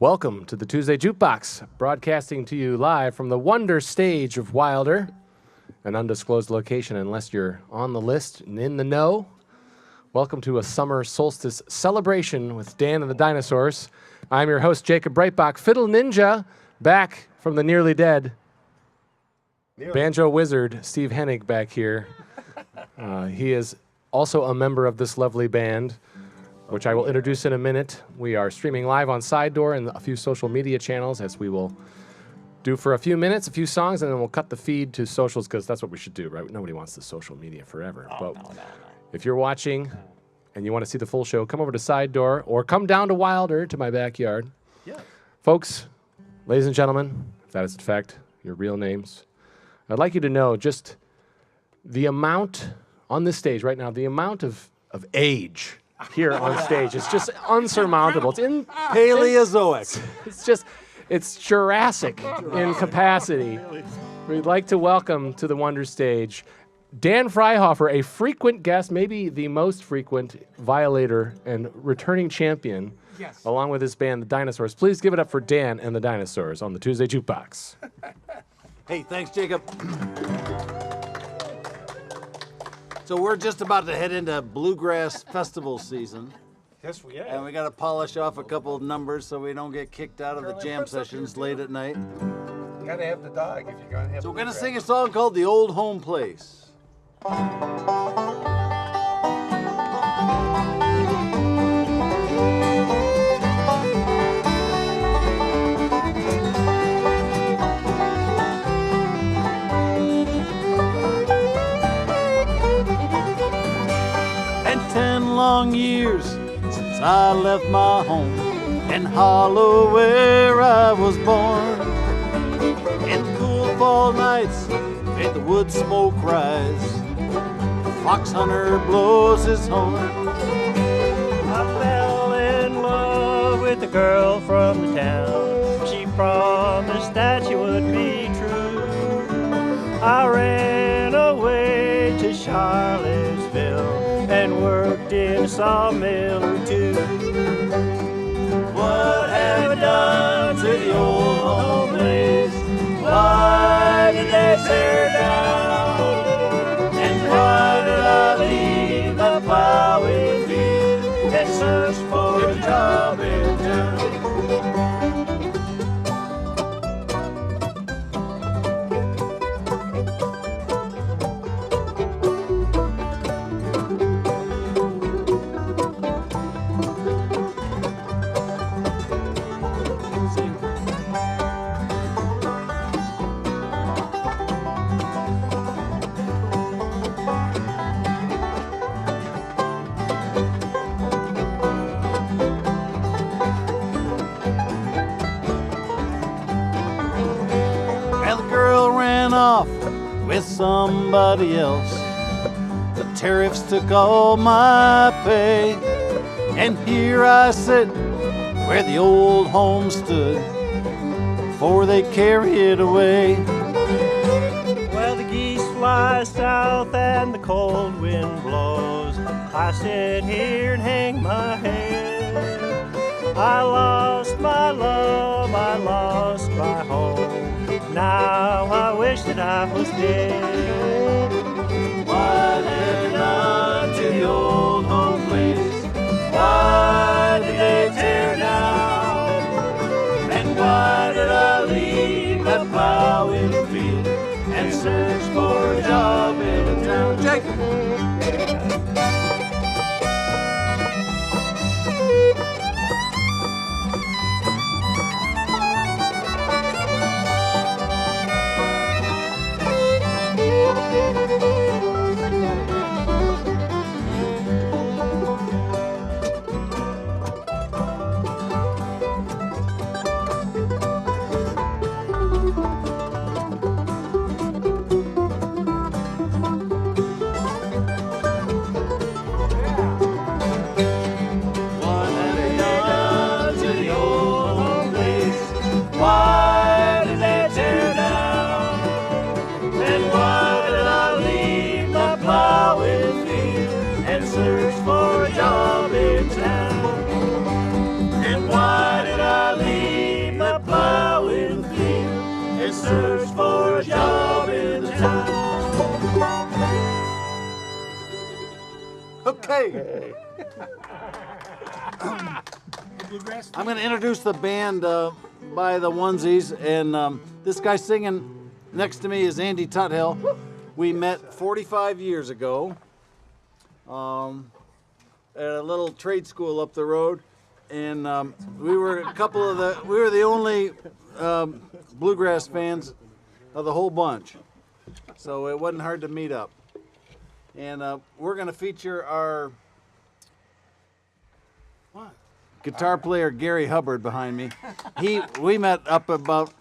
Welcome to the Tuesday Jukebox, broadcasting to you live from the Wonder Stage of Wilder, an undisclosed location unless you're on the list and in the know. Welcome to a summer solstice celebration with Dan and the Dinosaurs. I'm your host, Jacob Breitbach, Fiddle Ninja, back from the nearly dead. Banjo Wizard, Steve Hennig back here. He is also a member of this lovely band, which I will introduce in a minute. We are streaming live on Side Door and a few social media channels, as we will do for a few minutes, a few songs, and then we'll cut the feed to socials, because that's what we should do, right? Nobody wants the social media forever. But if you're watching and you want to see the full show, come over to Side Door or come down to Wilder, to my backyard. Yeah. Folks, ladies and gentlemen, if that is in fact your real names, I'd like you to know just the amount on this stage right now, the amount of age here on stage. It's just unsurmountable. It's in Paleozoic. It's Jurassic in capacity. We'd like to welcome to the Wonder Stage Dan Freihofer, a frequent guest, maybe the most frequent violator and returning champion, yes, along with his band, The Dinosaurs. Please give it up for Dan and the Dinosaurs on the Tuesday Jukebox. Hey, thanks, Jacob. So we're just about to head into bluegrass festival season. Yes, we are. And we got to polish off a couple of numbers so we don't get kicked out of the jam sessions late at night. You gotta have the dog if you're gonna have. So we're gonna sing a song called "The Old Home Place." Long years since I left my home in Hollow, where I was born. In cool fall nights, made the wood smoke rise. The fox hunter blows his horn. I fell in love with a girl from the town. She promised that she would be true. I ran away to Charlottesville and worked in a sawmill or two. What have I done to the old home place? Why did they tear it down? And why did I leave my plowing field and search for a job in town? With somebody else, the tariffs took all my pay, and here I sit where the old home stood before they carry it away. Well, the geese fly south and the cold wind blows. I sit here and hang my head. I lost my love, I lost my home. Now I wish that I was dead. What have I done to the old home place? Why did they tear down? And why did I leave my plowing field and search for a job in a town? Jacob. Okay. I'm going to introduce the band by the onesies, and this guy singing next to me is Andy Tuthill. We met 45 years ago at a little trade school up the road, and we were the only bluegrass fans of the whole bunch, so it wasn't hard to meet up. And we're going to feature our guitar player Gary Hubbard behind me. We met up about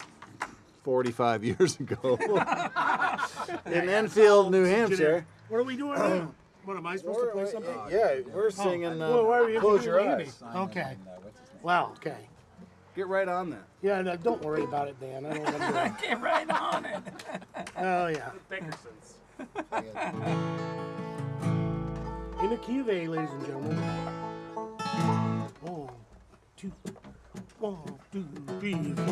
45 years ago in Enfield, New Hampshire. What are we doing now? What, am I supposed to play something? Yeah, we're singing Well, why are you Close Your interviewing Eyes. me? Okay. Wow, okay. Get right on that. Yeah, no, don't worry about it, Dan. I don't want to do it. Get right on it. Oh, yeah. Bickersons. In the key of A, ladies and gentlemen. 1, 2, 1, 2, 3, 4.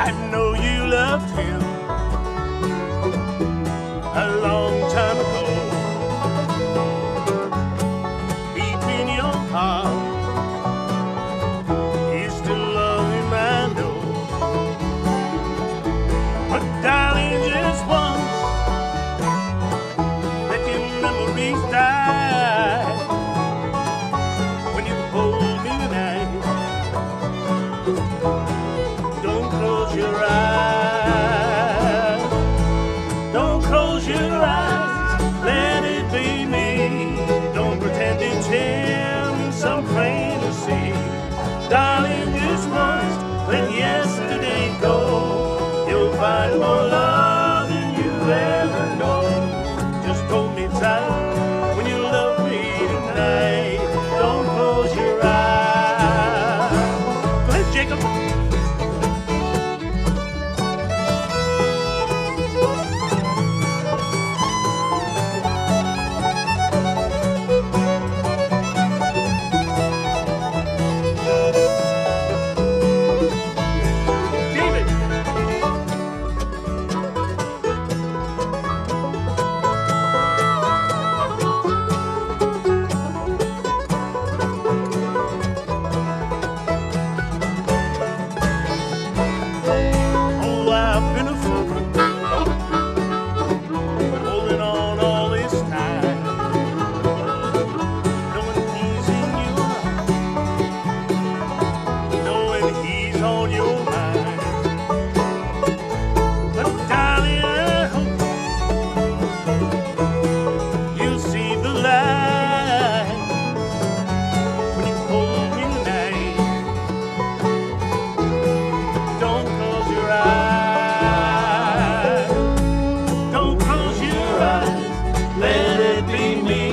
I know you loved him a long time ago. Between your heart, you still love him, I know. But darling, just once, let your memories die. When you hold me tonight, don't close your eyes. Don't close your eyes. Let it be me. Don't pretend it's him in some fantasy. Darling, just once, let yesterday go. You'll find more love than you ever know. Just hold me tight when you love me tonight. Don't close your eyes. Go ahead, Jacob. David. Oh, I've been a fool, holding on all this time, knowing he's in your heart, knowing he's on your mind. But darling, I hope you'll see the light when you hold me tonight. Don't close your eyes. Don't close your eyes. Let it be me.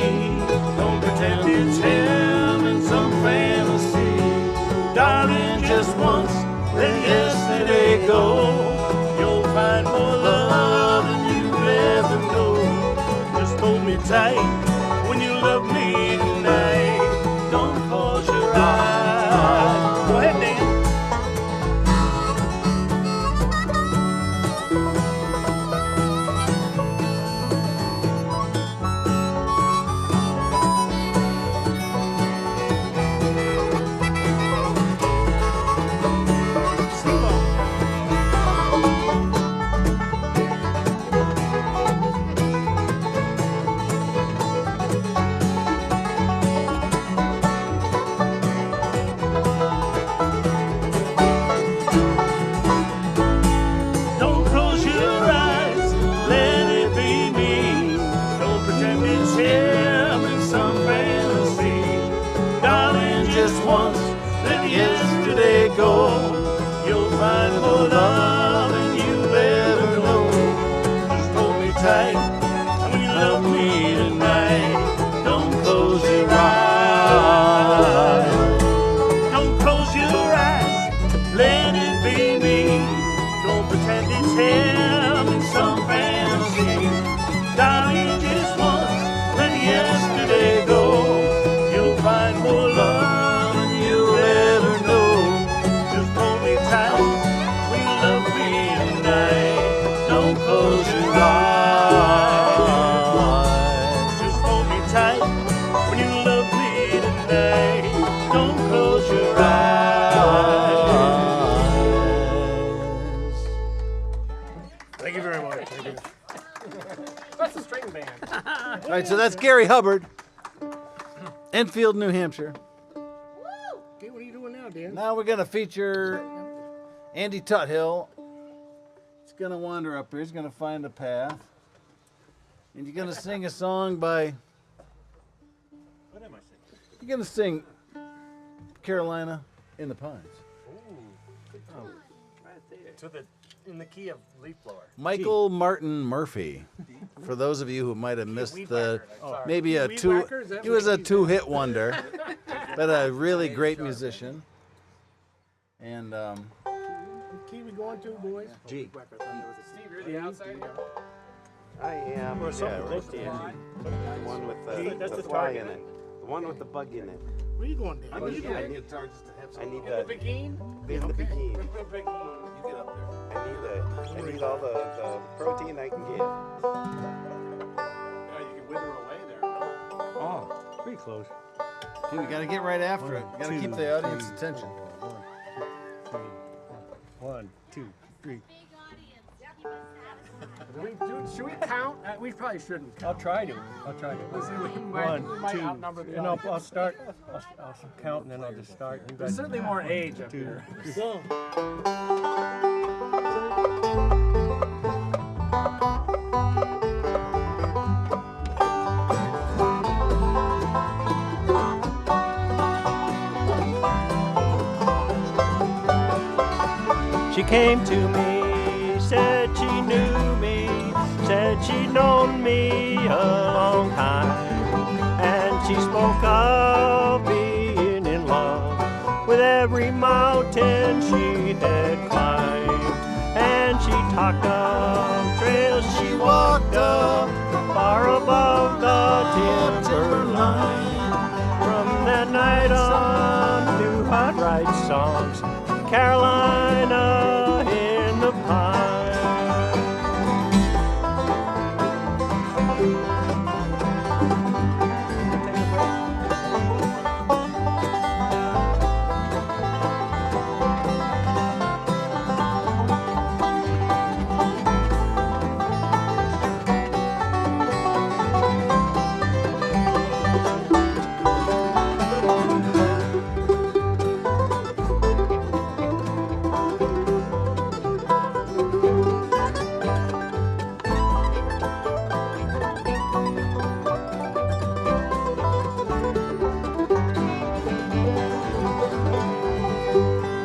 Don't pretend it's him in some fantasy. Darling, just once, let yesterday go. You'll find more love than you ever know. Just hold me tight when you love me tonight. Don't close your eyes. Go ahead, Dan. Sing on. right, so that's Gary Hubbard, Enfield, New Hampshire. Okay, what are you doing now, Dan? Now we're going to feature Andy Tuthill. He's going to wander up here. He's going to find a path. And you're going to sing a song by... What am I saying? You're going to sing Carolina in the Pines. In the key of leaf blower. Michael Martin Murphy. For those of you who might have missed the... Maybe a Weed two... whacker? Is that He what was a he said? two-hit wonder. But a really great musician. And... What key we going to, boys? G. Steve, you're the outside here. I am. Or something yeah, close to the one with That's the the fly target. in it. The one with the bug in it. Where you going, Dan? What are you I doing? need, I need In the the bikini? in the bikini. The bikini. I need all the protein I can get. Yeah, you can wither away there. Oh, pretty close. Dude, we got to get right after it. We got to keep the audience attention. 1, 2, 3. Should we count? We probably shouldn't I'll count. try to. We might 1, 2, outnumber the and audience. I'll start. I'll count and then I'll just start. You There's guys- certainly more age up 2, here. 3. She came to me, said she knew me, said she'd known me a long time. And she spoke of being in love with every mountain she had climbed. And she talked of trails she walked up far above the timberline. From that night on, knew I'd write songs, Carolina in the Pines.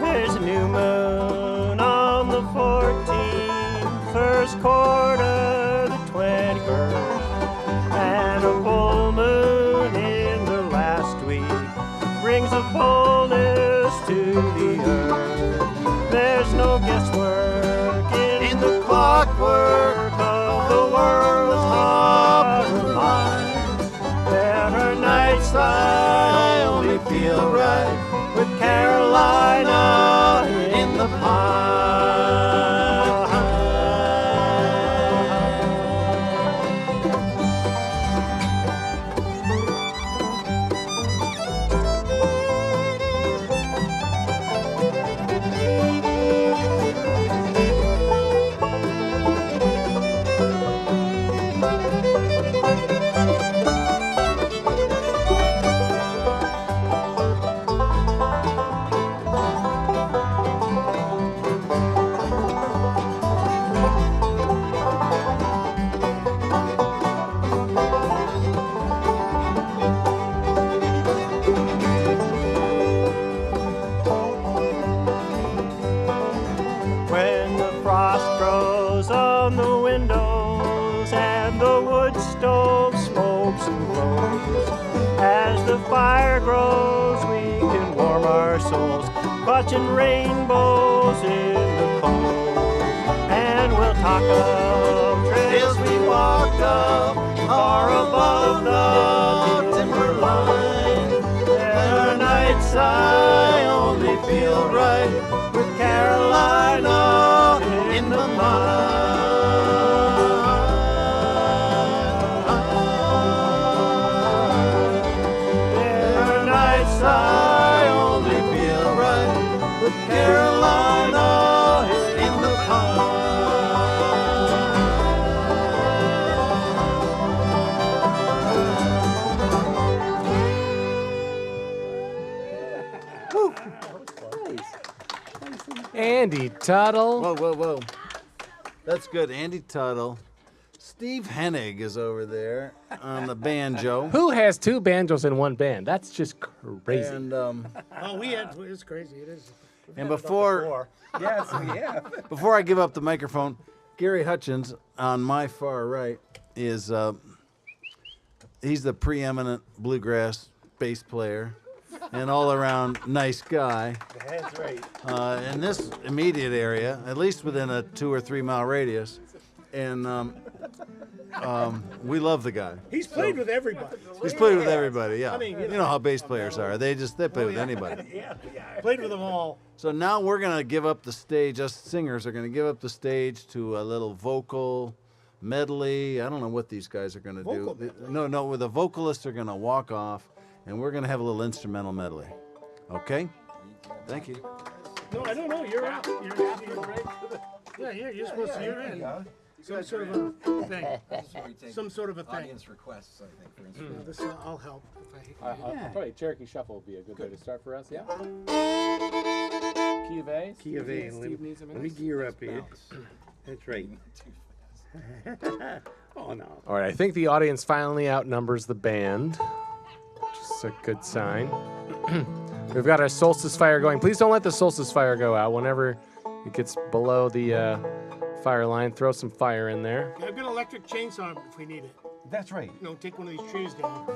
There's a new moon on the 14th, first quarter, the 21st, and a full moon in the last week brings a fullness to the earth. There's no guesswork in the clockwork of the world's heart and mind. There are nights I only feel right with Carolina in the When the frost grows on the windows and the wood stove smokes and glows, as the fire grows we can warm our souls, watching rainbows in the cold. And we'll talk of trails we walked up far above the timberline. There are nights I only feel right with Carolina in the pine. There are nights I only feel right with Carolina in the pine. Andy Tuttle. Whoa, whoa, whoa. That's good. Andy Tuttle. Steve Hennig is over there on the banjo. Who has two banjos in one band? That's just crazy. And Oh, it's crazy. It is. and before Yes, we have. before I give up the microphone, Gary Hutchins on my far right is he's the preeminent bluegrass bass player and all around nice guy. That's right. In this immediate area, at least within a 2 or 3 mile radius, and we love the guy. He's played with everybody. He's played with everybody, yeah. I mean, you know how bass players are. They play with anybody. Played with them all. So now we're gonna give up the stage. Us singers are gonna give up the stage to a little vocal medley. I don't know what these guys are gonna do. No, the vocalists are gonna walk off, and we're gonna have a little instrumental medley. Okay? Thank you. No, I don't know. You're out. Yeah, you're supposed to. You're in. Some sort of a thing. Some sort of a thing. Audience requests, I think, for instance. I'll help. If I, Probably Cherokee Shuffle would be a good way to start for us, yeah? Key of A. Key of A. Let me gear up here. That's right. Oh, no. All right, I think the audience finally outnumbers the band, which is a good sign. We've got our solstice fire going. Please don't let the solstice fire go out. Whenever it gets below the fire line, throw some fire in there. I've got an electric chainsaw if we need it. That's right. Take one of these trees down.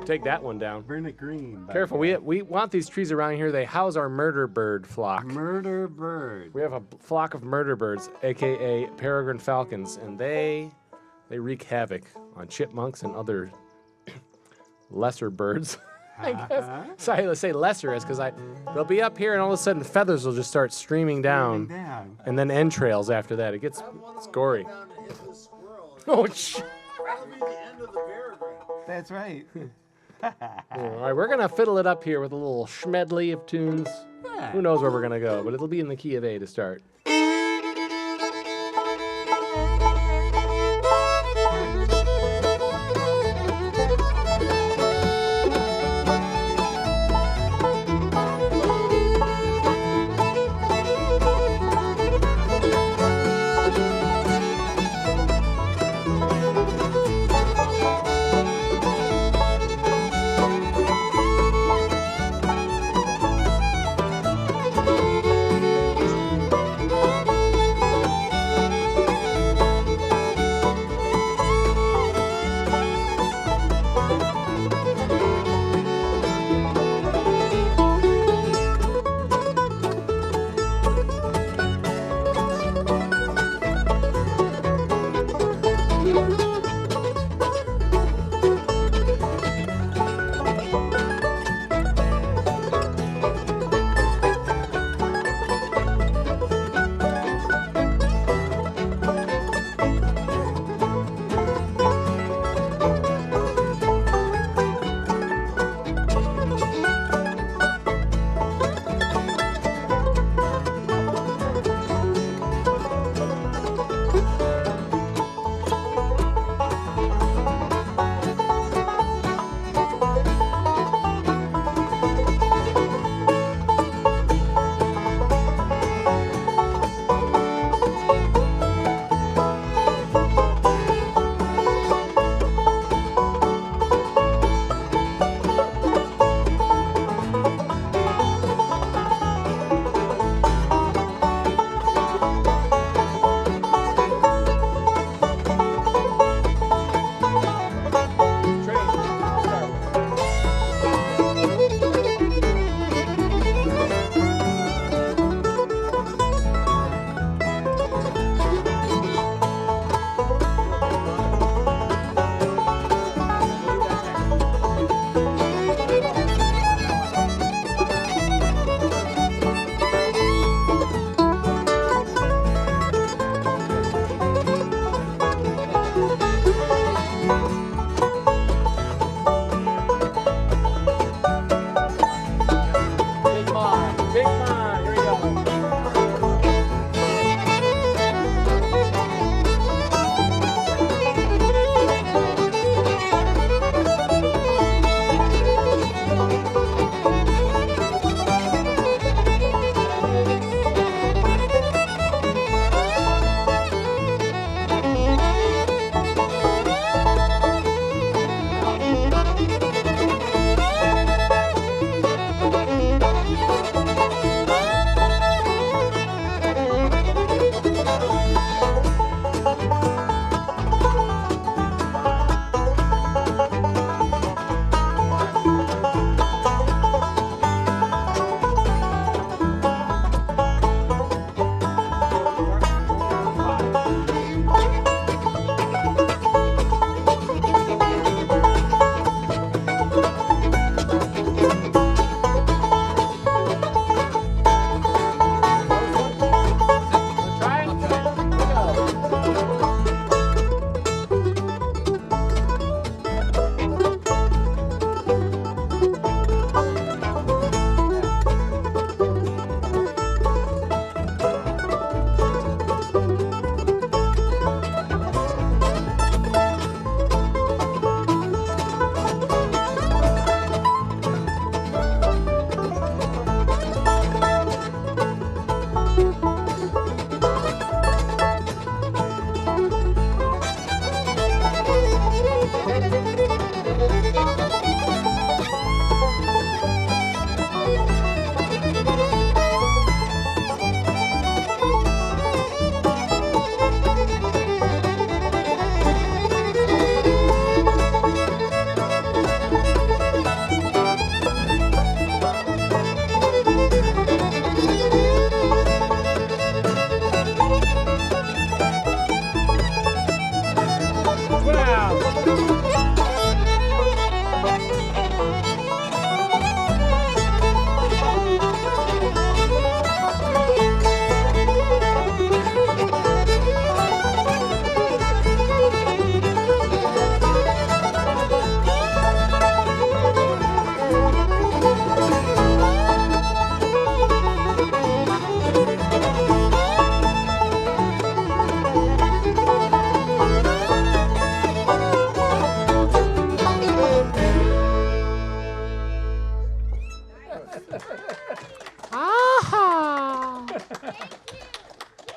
Take that one down. Burn it green. Careful, we want these trees around here. They house our murder bird flock. Murder bird. We have a flock of murder birds, aka peregrine falcons, and they wreak havoc on chipmunks and other lesser birds. I guess. Sorry, let's say lesser is because they'll be up here and all of a sudden feathers will just start streaming down, and then entrails after that. It gets gory. Oh, That's right. all right, we're gonna fiddle it up here with a little schmedley of tunes. Who knows where we're gonna go, but it'll be in the key of A to start.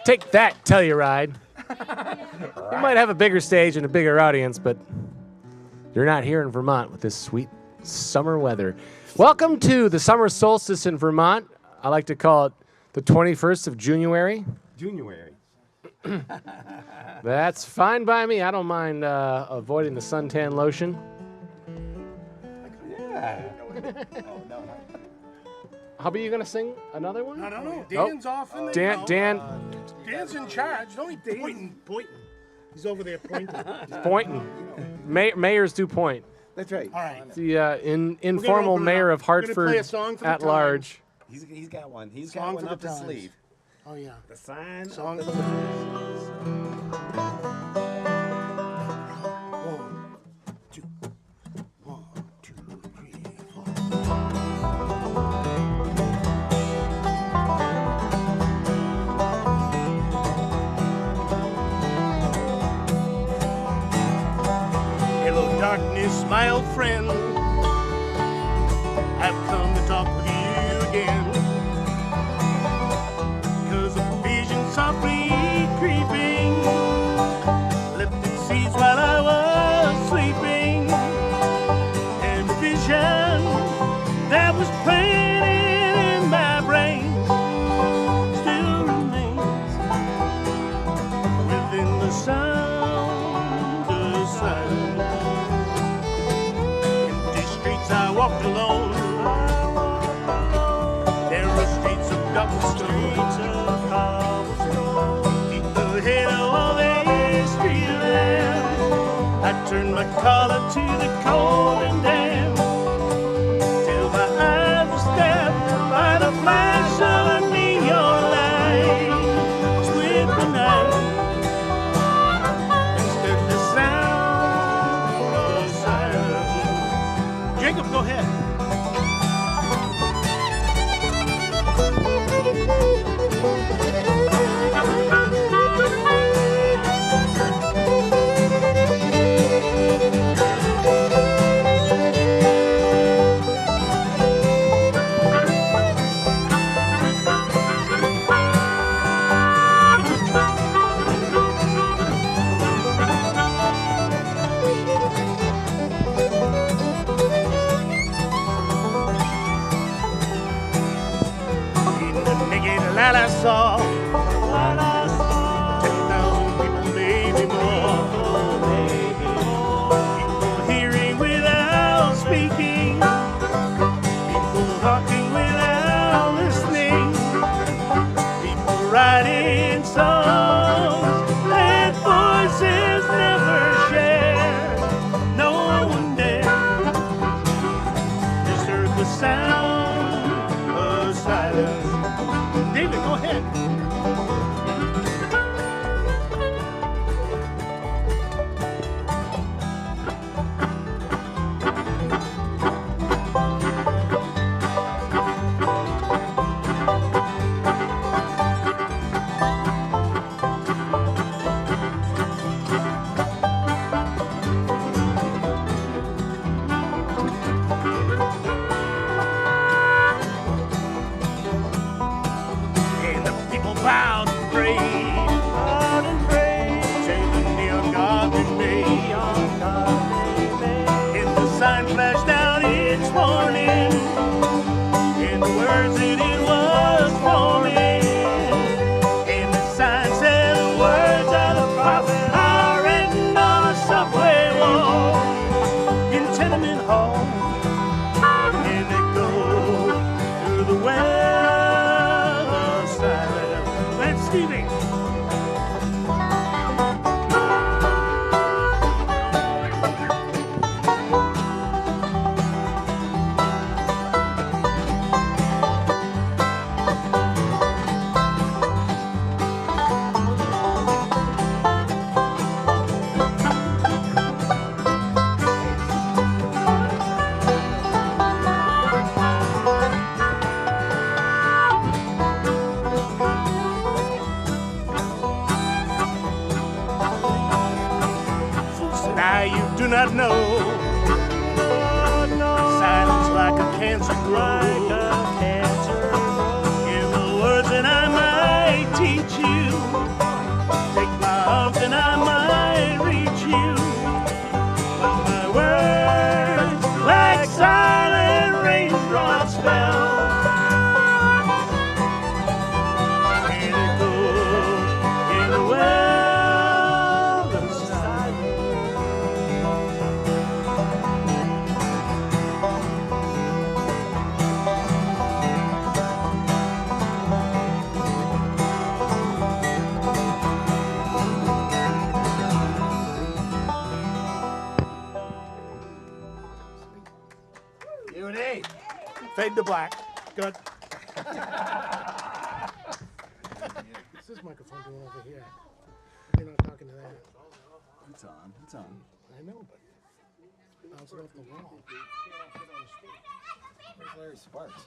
Take that, Telluride. We might have a bigger stage and a bigger audience, but you're not here in Vermont with this sweet summer weather. Welcome to the summer solstice in Vermont. I like to call it the 21st of January. January. That's fine by me. I don't mind avoiding the suntan lotion. Yeah. Oh, no. How about you going to sing another one? I don't know. Dan's off in there. Dan's in charge. Only pointing. He's over there pointing. Pointing. Mayors do point. That's right. All right. The informal mayor of We're gonna play a Hartford song for the at Times. large. He's got one. He's Song got for one the up his Times. sleeve. Oh, yeah. The sign. Song of for the the Times. 1, 2, 1, 2, 3, 4. Hello, darkness, my old friend. I've come to talk with you again. 'Cause a vision softly creeping left its seeds while I was sleeping. And a vision that was planted in my brain still remains within the sound of silence. Empty streets I walked alone. There are streets of cobblestone. Deep ahead of all these street lamps, I turned my collar to the cold and damp, till my eyes were stabbed by the flash of a neon light. Split the night and stood the sound of silence. Jacob, go ahead. In the naked light I saw 10,000 people, maybe more. People hearing without speaking, people talking without listening, people writing songs that voices never share. No one dared disturb the sound of silence. David, go ahead. And the people bowed and prayed, till the neon god they made. And the sign flashed out its warning, and the words that it was forming. And the sign said the words of the prophet are written on a subway wall, in tenement hall, and they go through the well of silence. That's Stevie. Now you do not know. Silence like a cancer grows. Give the words and I might teach you. Fade to black. Good. What's this microphone doing over here? You're not talking to that. It's on. It's on. I know, but bounce it off the wall. Where's Larry Sparks?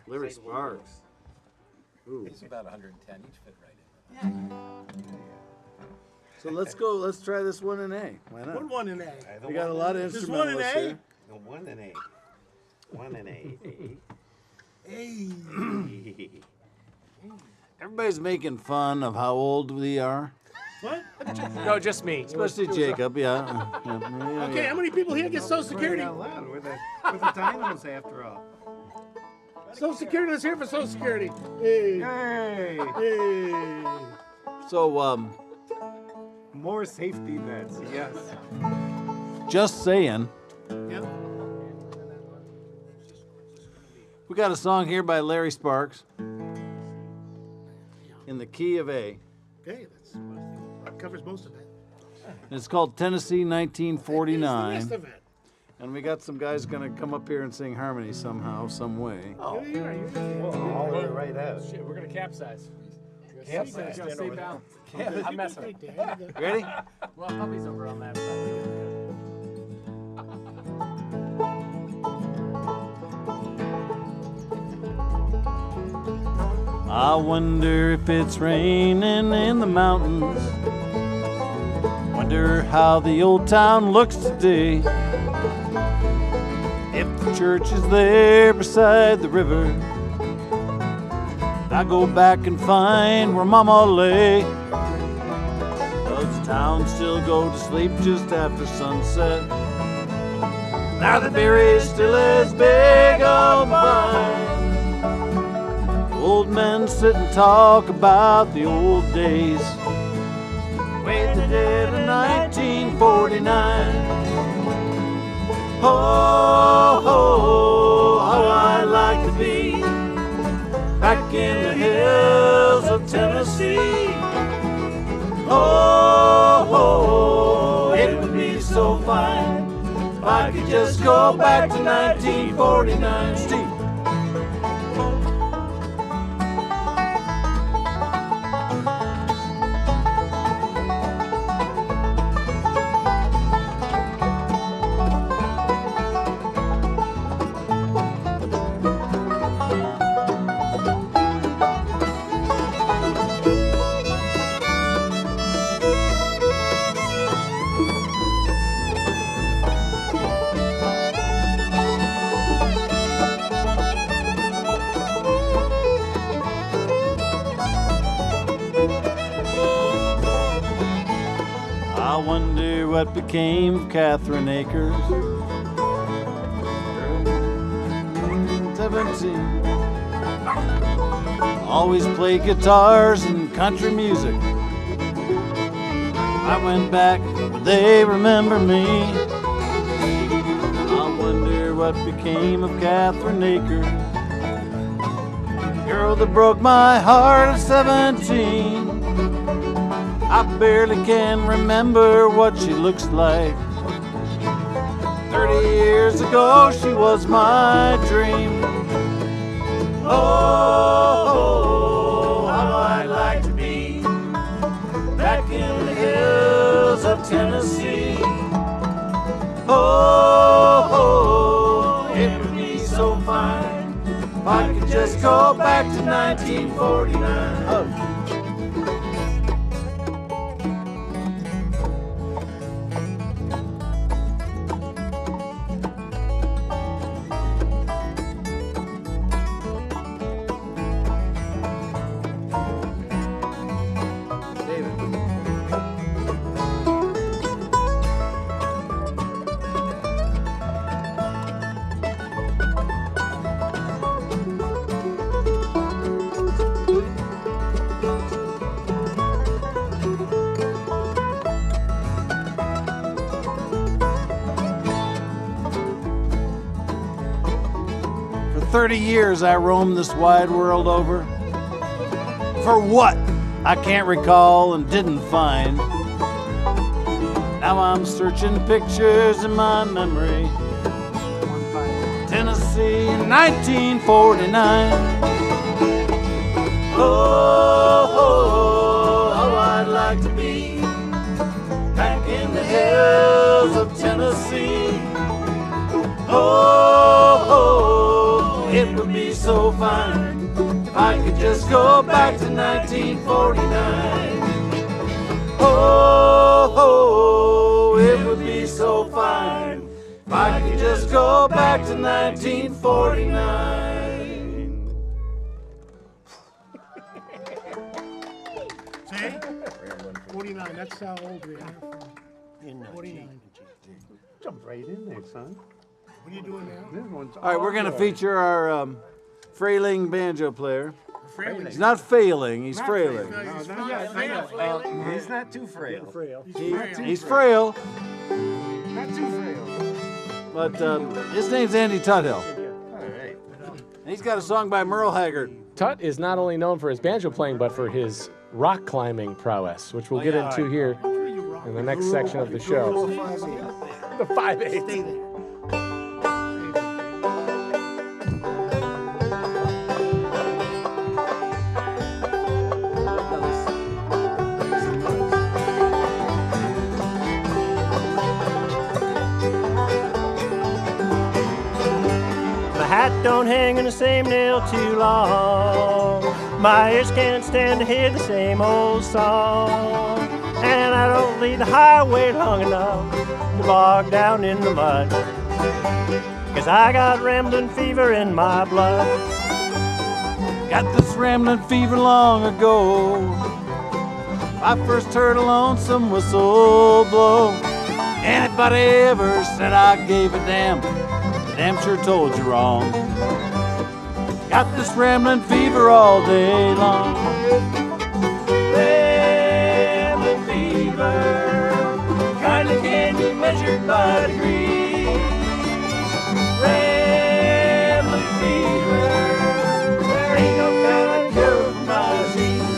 Larry Sparks. Ooh. He's about 110. He'd fit right in. So let's go. Let's try this one in A. Why Put not? one in A. We got a lot of Just one in instrumentalists A? here. No, 1 and 8. 1 and 8. Hey. Everybody's making fun of how old we are, What? No, just me. especially Jacob. Yeah. Okay, how many people here get Social Security? Out loud. We're the dinos after all. Social Security, let's hear it for Social Security. Hey. Hey! Hey. So, More safety nets, yes. just saying. Yeah. We got a song here by Larry Sparks in the key of A. Okay, that covers most of it. And it's called Tennessee Here's the 1949. rest of it. And we got some guys gonna come up here and sing harmony somehow, some way. Oh, Here you are, you're the- all the way right out. Shit, we're gonna capsize. Capsize. Gotta stay down. I'm messing. Right there. Ready? Well, puppy's over on that side. I wonder if it's raining in the mountains. Wonder how the old town looks today. If the church is there beside the river, I go back and find where Mama lay. Does the town still go to sleep just after sunset? Now the berry's still as big on the vine. Old men sit and talk about the old days, way they did in 1949. Oh, oh, how I'd like to be back in the hills of Tennessee. Oh, oh, it would be so fine if I could just go back to 1949. Steve. I wonder what became of Catherine Akers. 17. Always played guitars and country music. I went back, would they remember me? I wonder what became of Catherine Akers. Girl that broke my heart at 17. I barely can remember what she looks like. 30 years ago, she was my dream. Oh, how I'd like to be back in the hills of Tennessee. Oh, it would be so fine if I could just go back to 1949. For 30 years I roamed this wide world over. For what? I can't recall and didn't find. Now I'm searching pictures in my memory. Tennessee in 1949. Oh, how I'd like to be back in the hills of Tennessee. Oh, it would be so fine if I could just go back to 1949. Oh, it would be so fine if I could just go back to 1949. See? 49, that's how old we are. In 49. Jump right in there, son. What are you doing now? This one's All right, we're going to feature our frailing banjo player. Frailing. He's not failing, he's frailing. No, he's He's not too frail. He's frail, not too frail. but his name's Andy Tuthill. All right. And he's got a song by Merle Haggard. Tut is not only known for his banjo playing, but for his rock climbing prowess, which we'll get into here in the next section of the show. The 5/8. Stay there. My hat don't hang in the same nail too long. My ears can't stand to hear the same old song. And I don't leave the highway long enough to bog down in the mud. 'Cause I got rambling fever in my blood. Got this rambling fever long ago. I first heard a lonesome whistle blow. Anybody ever said I gave a damn? Damn sure told you wrong. Got this rambling fever all day long. Rambling fever, kinda can be measured by degrees. Rambling fever, there ain't no kind of cure for my disease.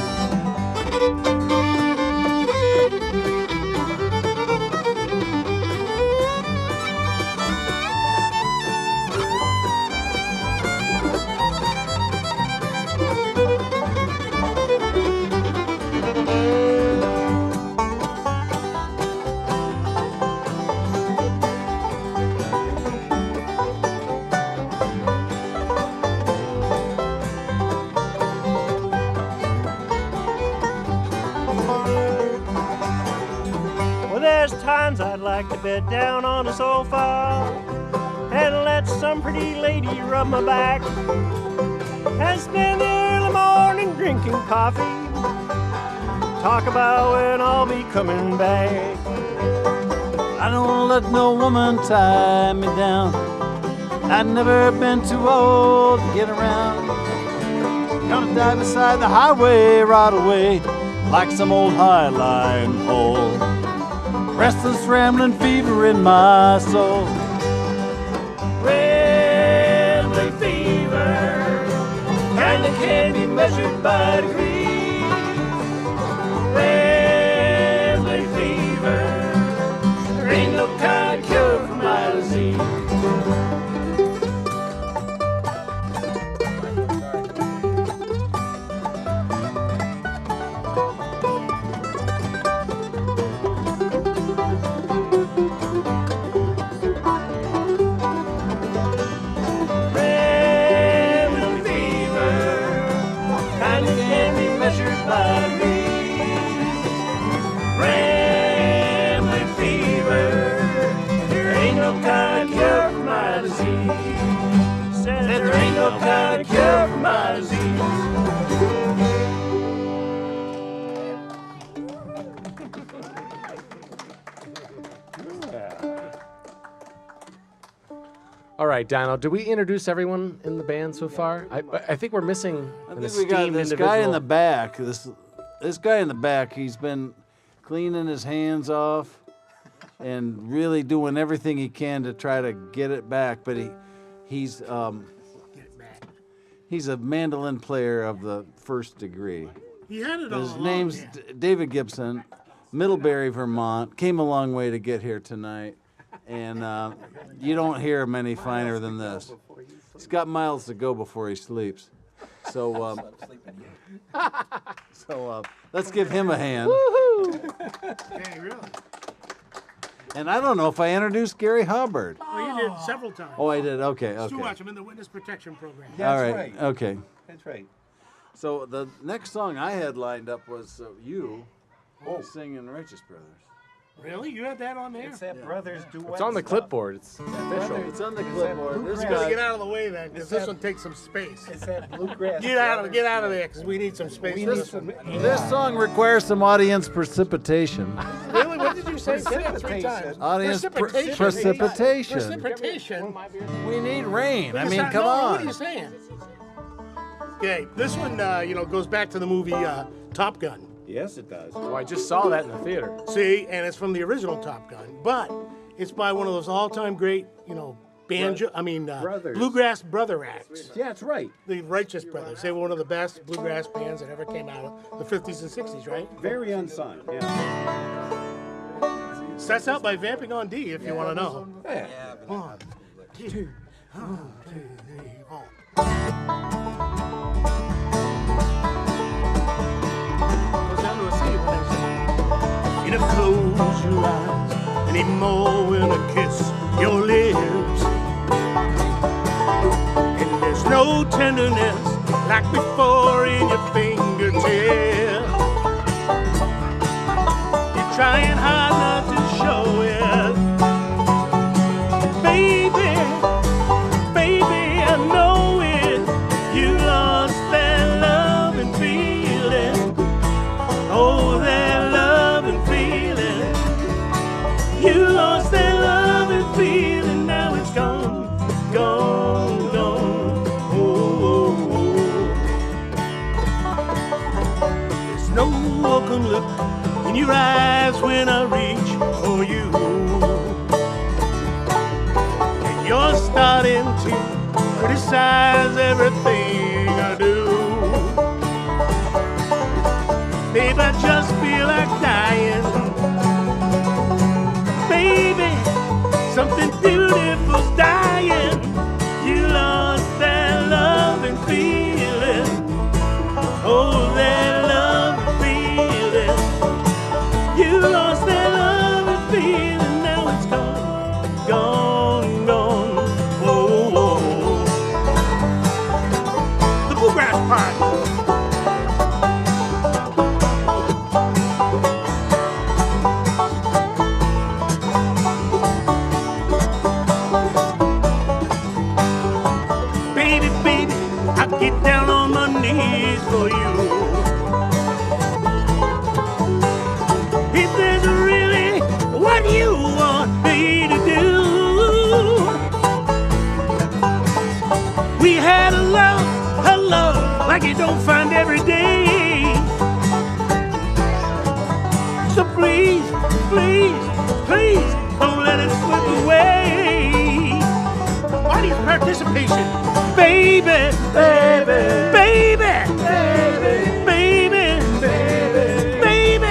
Well, there's times I'd like to bed down on a sofa and let some pretty lady rub my back and spend the early morning drinking coffee. Talk about when I'll be coming back. I don't let no woman tie me down. I've never been too old to get around. Gonna die beside the highway right away, like some old highline pole. Restless rambling fever in my soul. Rambling fever, kinda can be measured by degrees. Rambling fever, there ain't no kind of cure for my disease. Rambling fever, kinda can be measured by degrees. Rambling fever, there ain't no kind of cure for my disease. Said there ain't no kind of cure for my disease. All right, Dino, did we introduce everyone in the band so far? I think we're missing I an think we got esteemed this individual. guy in the back. This guy in the back, he's been cleaning his hands off and really doing everything he can to try to get it back. But he's a mandolin player of the first degree. He had it all His along, name's yeah. David Gibson, Middlebury, Vermont. Came a long way to get here tonight, and you don't hear him any finer than this. He's got miles to go before he sleeps. So, let's give him a hand. Hey, really? And I don't know if I introduced Gary Hubbard. Oh, you did several times. Oh, I did. Okay, It's too okay. much. I'm in the witness protection program. All That's right. right. Okay. That's right. So the next song I had lined up was you singing Righteous Brothers. Really? You had that on there? It's that brothers duet. It's on the stuff. clipboard. It's official. It's on the clipboard. This You gotta guy, get out of the way then, because this one takes some space. It's that bluegrass. Get out of there, because we need some space for this one. this song requires some audience precipitation. Really? What did you say? Say that 3 times. Audience Precipitation. precipitation. Precipitation. We need rain. I Because mean, come What are you on. saying? Okay, this one, goes back to the movie Top Gun. Yes, it does. Oh, I just saw that in the theater. See, and it's from the original Top Gun, but it's by one of those all-time great, banjo. Brothers. Bluegrass brother acts. Yeah, that's right. The Righteous Brothers. They were one of the best bluegrass bands that ever came out of the 50s and 60s, right? Very unsung. Yeah. So that's out by Vamping on D, if you want to know. Yeah. 1, 2, 1, 2, 3, 4. Goes down to a C when they sing. You never close your eyes anymore when I kiss your lips. And there's no tenderness like before in your fingertips. You're trying hard not to show it. Baby, baby, I know it. You lost that love and feeling. Oh, that love and feeling. You lost that love and feeling. Now it's gone, gone, gone. Oh, oh, oh. There's no welcome look in your eyes when I reach for you. And you're starting to criticize everything I do. Babe, I just feel like dying. Baby, something beautiful's dying. You lost that love and feeling. Oh, that love and feeling. You lost that love and feeling. Now it's gone, gone, gone. Oh, oh, oh. The bluegrass part. Baby, baby, I get down on my knees for you. If there's really what you want me to do, we had a love like you don't find every day. So please, please, please, don't let it slip away. Audience participation. Baby, baby, baby, baby, baby, baby, baby.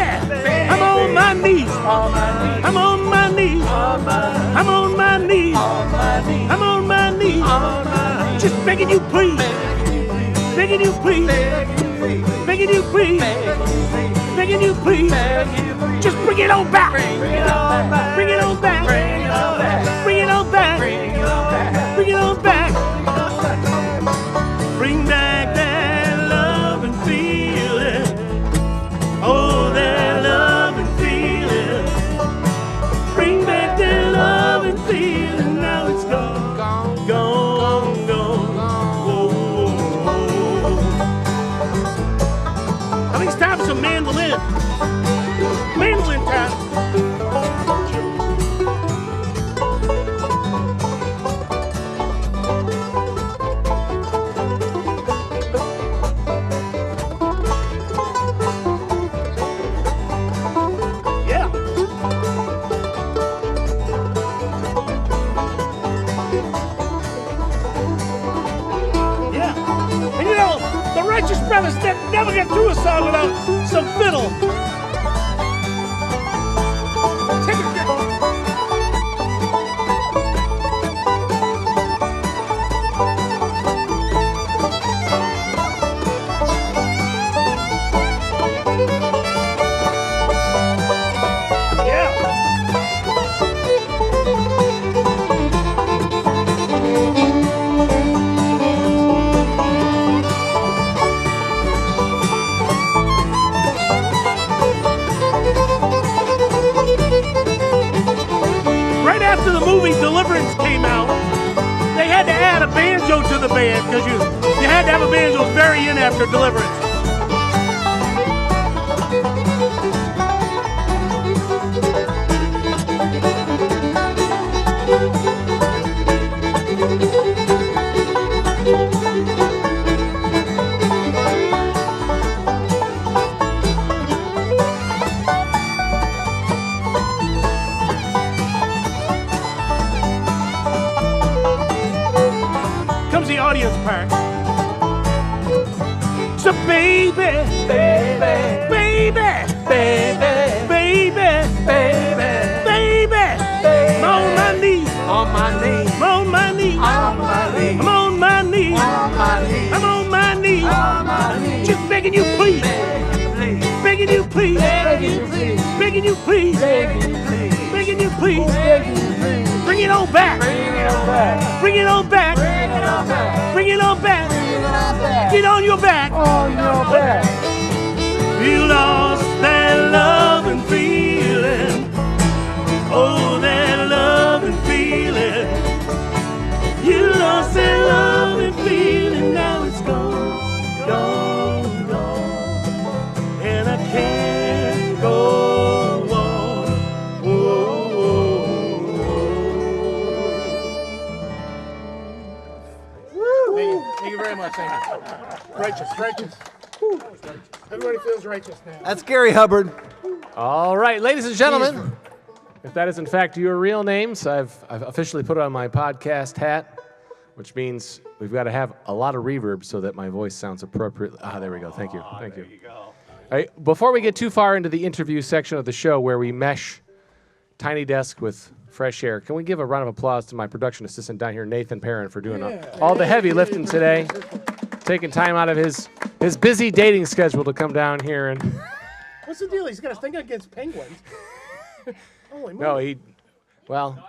I'm on my knees. I'm on my knees. I'm on my knees. I'm on my knees. Just begging you, please. Begging you, please. Begging you, please. Begging you, please. Just bring it on back. Bring it on back. Bring it on back. Bring it on back. Bring it on back. Bring it on back. Bring back that love and feeling. Oh, that love and feeling. Bring back that love and feeling. Now it's gone, gone, gone, gone. Whoa, whoa, whoa. I think it's time for some mandolin. Mandolin time. Yeah. Yeah. And the Righteous Brothers never get through a song without some fiddle. Take it. the banjo's very in after Deliverance. Comes the audience part. So baby, baby, baby, baby, baby, baby, baby, I'm on my knees, On my knees. I'm on my knees, On my knees. I'm on my knees, On my knees. I'm on my knees, On my knees. just begging you please, begging you please, Begging you please. begging you please, Begging you please. begging you please, Begging you please. bring it on back, Bring it on back. bring it on back, Bring it on back. bring it on back, Bring it on back. get on your back. On your back. You lost that love and feeling. Oh, that love and feeling. You lost that love and feeling. Now it's gone, gone, gone. And I can't go on. Whoa, whoa. Thank you very much. Thank you. Righteous, righteous. Everybody feels righteous now. That's Gary Hubbard. All right, ladies and gentlemen, if that is in fact your real names, I've officially put on my podcast hat, which means we've got to have a lot of reverb so that my voice sounds appropriate. Ah, there we go. Thank you. Thank you. There you go. All right, before we get too far into the interview section of the show where we mesh Tiny Desk with fresh air, can we give a round of applause to my production assistant down here, Nathan Perrin, for doing all the heavy lifting today, taking time out of his busy dating schedule to come down here and... What's the deal? He's got a thing against penguins. Holy No, moly. he... Well,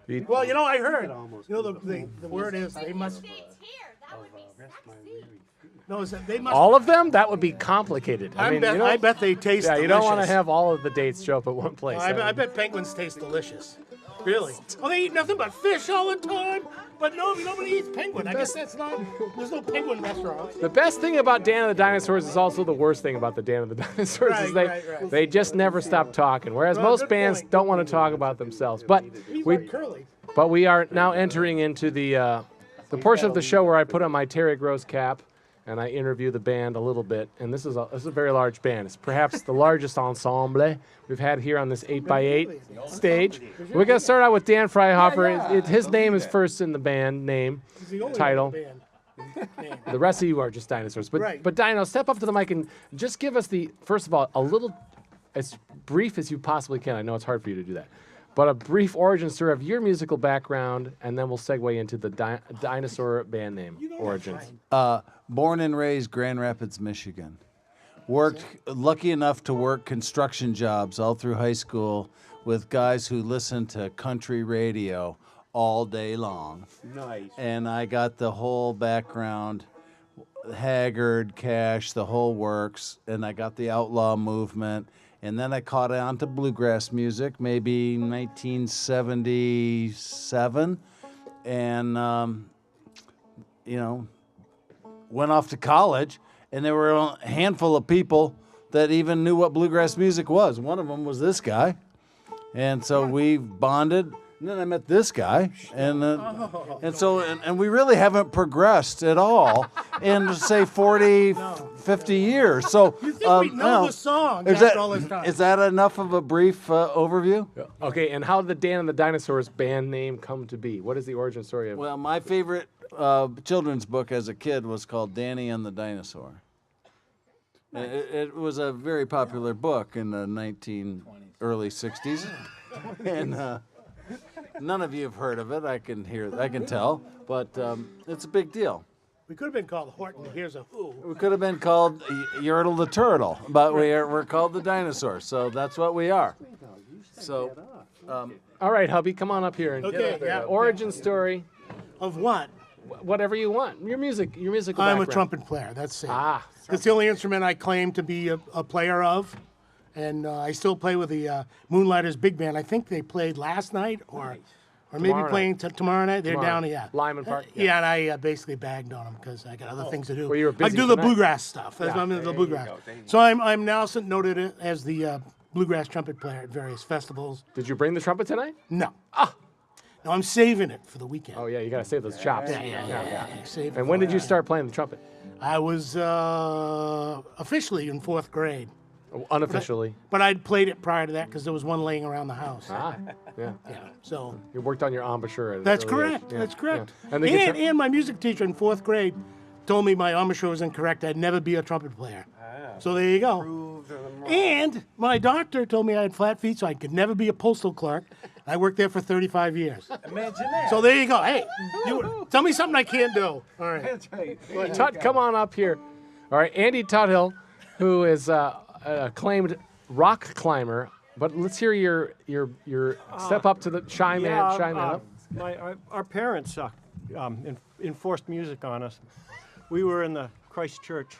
he, Well, you know, I heard. You know, the word is they must. No, is that they must. all of them? That would be complicated. I bet they taste. Yeah, delicious. you don't want to have all of the dates show up at one place. I bet penguins taste delicious. Really? Oh, they eat nothing but fish all the time. But nobody eats penguin. I guess that's not. There's no penguin restaurants. The best thing about Dan the Dinosaurs is also the worst thing about the Dan the Dinosaurs is Right. they just never stop talking. Whereas Well, most good bands point. don't want to talk about themselves. But He's we like curly. but we are now entering into the portion of the show where I put on my Terry Gross cap and I interview the band a little bit. And this is a very large band. It's perhaps the largest ensemble we've had here on this 8x8 stage. We're going to start out with Dan Freihoffer. His name is first in the band name, He's the only title. one in the band. The rest of you are just dinosaurs. But Right. but Dino, step up to the mic and just give us first of all, a little, as brief as you possibly can. I know it's hard for you to do that. But a brief origin story of your musical background, and then we'll segue into the dinosaur band name origins. Born and raised Grand Rapids, Michigan. Lucky enough to work construction jobs all through high school with guys who listened to country radio all day long. Nice. And I got the whole background, Haggard, Cash, the whole works, and I got the outlaw movement. And then I caught on to bluegrass music, maybe 1977, and went off to college. And there were a handful of people that even knew what bluegrass music was. One of them was this guy, and so we bonded. And then I met this guy, and we really haven't progressed at all in, say, 40, 50 years. So You think we know the songs after all this time? is that enough of a brief overview? Okay, and how did the Dan and the Dinosaurs band name come to be? What is the origin story of? Well, my favorite children's book as a kid was called Danny and the Dinosaur. It was a very popular book in the early 60s, and none of you have heard of it. I can tell, but it's a big deal. We could have been called Horton. Here's a Who. We could have been called Yertle the Turtle, but we're called the Dinosaurs, so that's what we are. So, All right, hubby, come on up here and Okay, get yeah. origin story, Of what? whatever you want. Your musical I'm a background. trumpet player. That's it. Ah, It's the only instrument I claim to be a player of. And I still play with the Moonlighters Big Band. I think they played last night or Or maybe Tomorrow playing tomorrow night. They're Tomorrow. down, yeah. Lyman Park? Yeah, and I basically bagged on them because I got other things to do. Well, you were I busy do the tonight. bluegrass stuff. That's Yeah. why I'm into the bluegrass. go, there you So I'm now noted as the bluegrass trumpet player at various festivals. Did you bring the trumpet tonight? No. No, I'm saving it for the weekend. Oh, yeah, you got to save those chops. Yeah. Save it And for when did you that. start playing the trumpet? I was officially in 4th grade. Unofficially. But I'd played it prior to that because there was one laying around the house. Ah, yeah. Yeah, so You worked on your embouchure. At an that's early age. correct. Yeah, That's correct. yeah. And the guitar- And my music teacher in 4th grade told me my embouchure was incorrect. I'd never be a trumpet player. So there you go. And my doctor told me I had flat feet, so I could never be a postal clerk. I worked there for 35 years. Imagine that. So there you go. Hey, tell me something I can't do. All right. That's right. Tut, come on up here. All right, Andy Tuthill, who is an acclaimed rock climber. But let's hear your step up to the shy man. Up. Our parents enforced music on us. We were in the Christ Church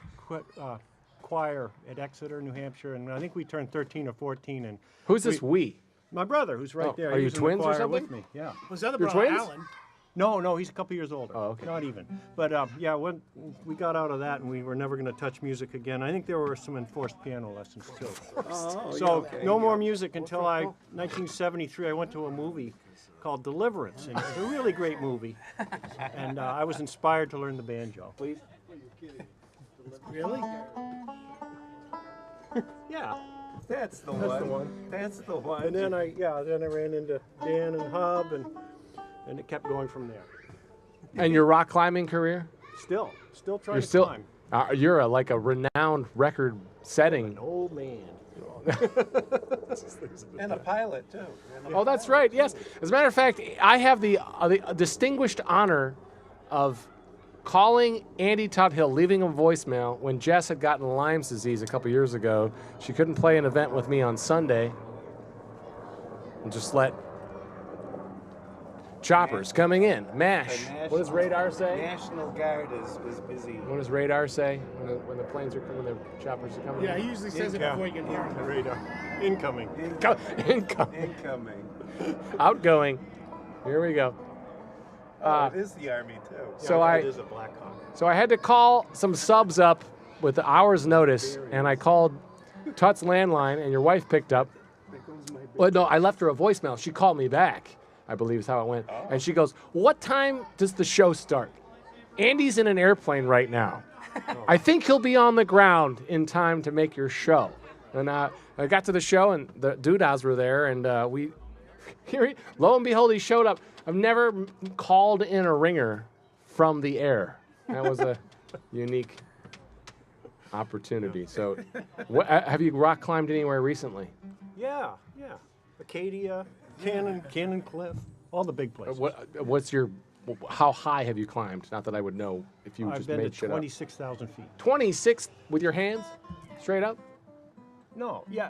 choir at Exeter, New Hampshire, and I think we turned 13 or 14. And Who's this we? my brother, who's right Oh, there. are he you was in the twins or choir something? With me. Yeah. Was that the Your brother twins? Alan? No, he's a couple years older. Oh, okay. Not even. But yeah, when we got out of that and we were never going to touch music again. I think there were some enforced piano lessons too. So no more music until 1973. I went to a movie called Deliverance, and it was a really great movie. And I was inspired to learn the banjo. Please. Really? Yeah. That's the That's one. the one. That's the one. And then I ran into Dan and Hub, and it kept going from there. And your rock climbing career? Still trying You're to still. climb. You're like a renowned record-setting. Old man. And a pilot too. Oh, that's right. Yes. As a matter of fact, I have the distinguished honor of calling Andy Tuthill, leaving a voicemail when Jess had gotten Lyme's disease a couple years ago. She couldn't play an event with me on Sunday, and just let choppers coming in. MASH. What does radar say? National Guard is busy. What does radar say when the planes are coming? The choppers are coming. Yeah, he usually says it before you can hear him. Radar. Incoming. Incoming. Outgoing. Here we go. Oh, it is the Army too. So It is a Black Hawk. So I had to call some subs up with the hour's notice, and I called Tut's landline, and your wife picked up. Well, no, I left her a voicemail. She called me back, I believe is how it went. And she goes, "What time does the show start?" Andy's in an airplane right now. I think he'll be on the ground in time to make your show. And I got to the show, and the Doodads were there, and lo and behold, he showed up. I've never called in a ringer from the air. That was a unique opportunity. So, have you rock climbed anywhere recently? Yeah. Acadia, Cannon Cliff, all the big places. How high have you climbed? Not that I would know if you I've just been made to shit up. 26,000 feet. 26 with your hands, straight up. Yeah.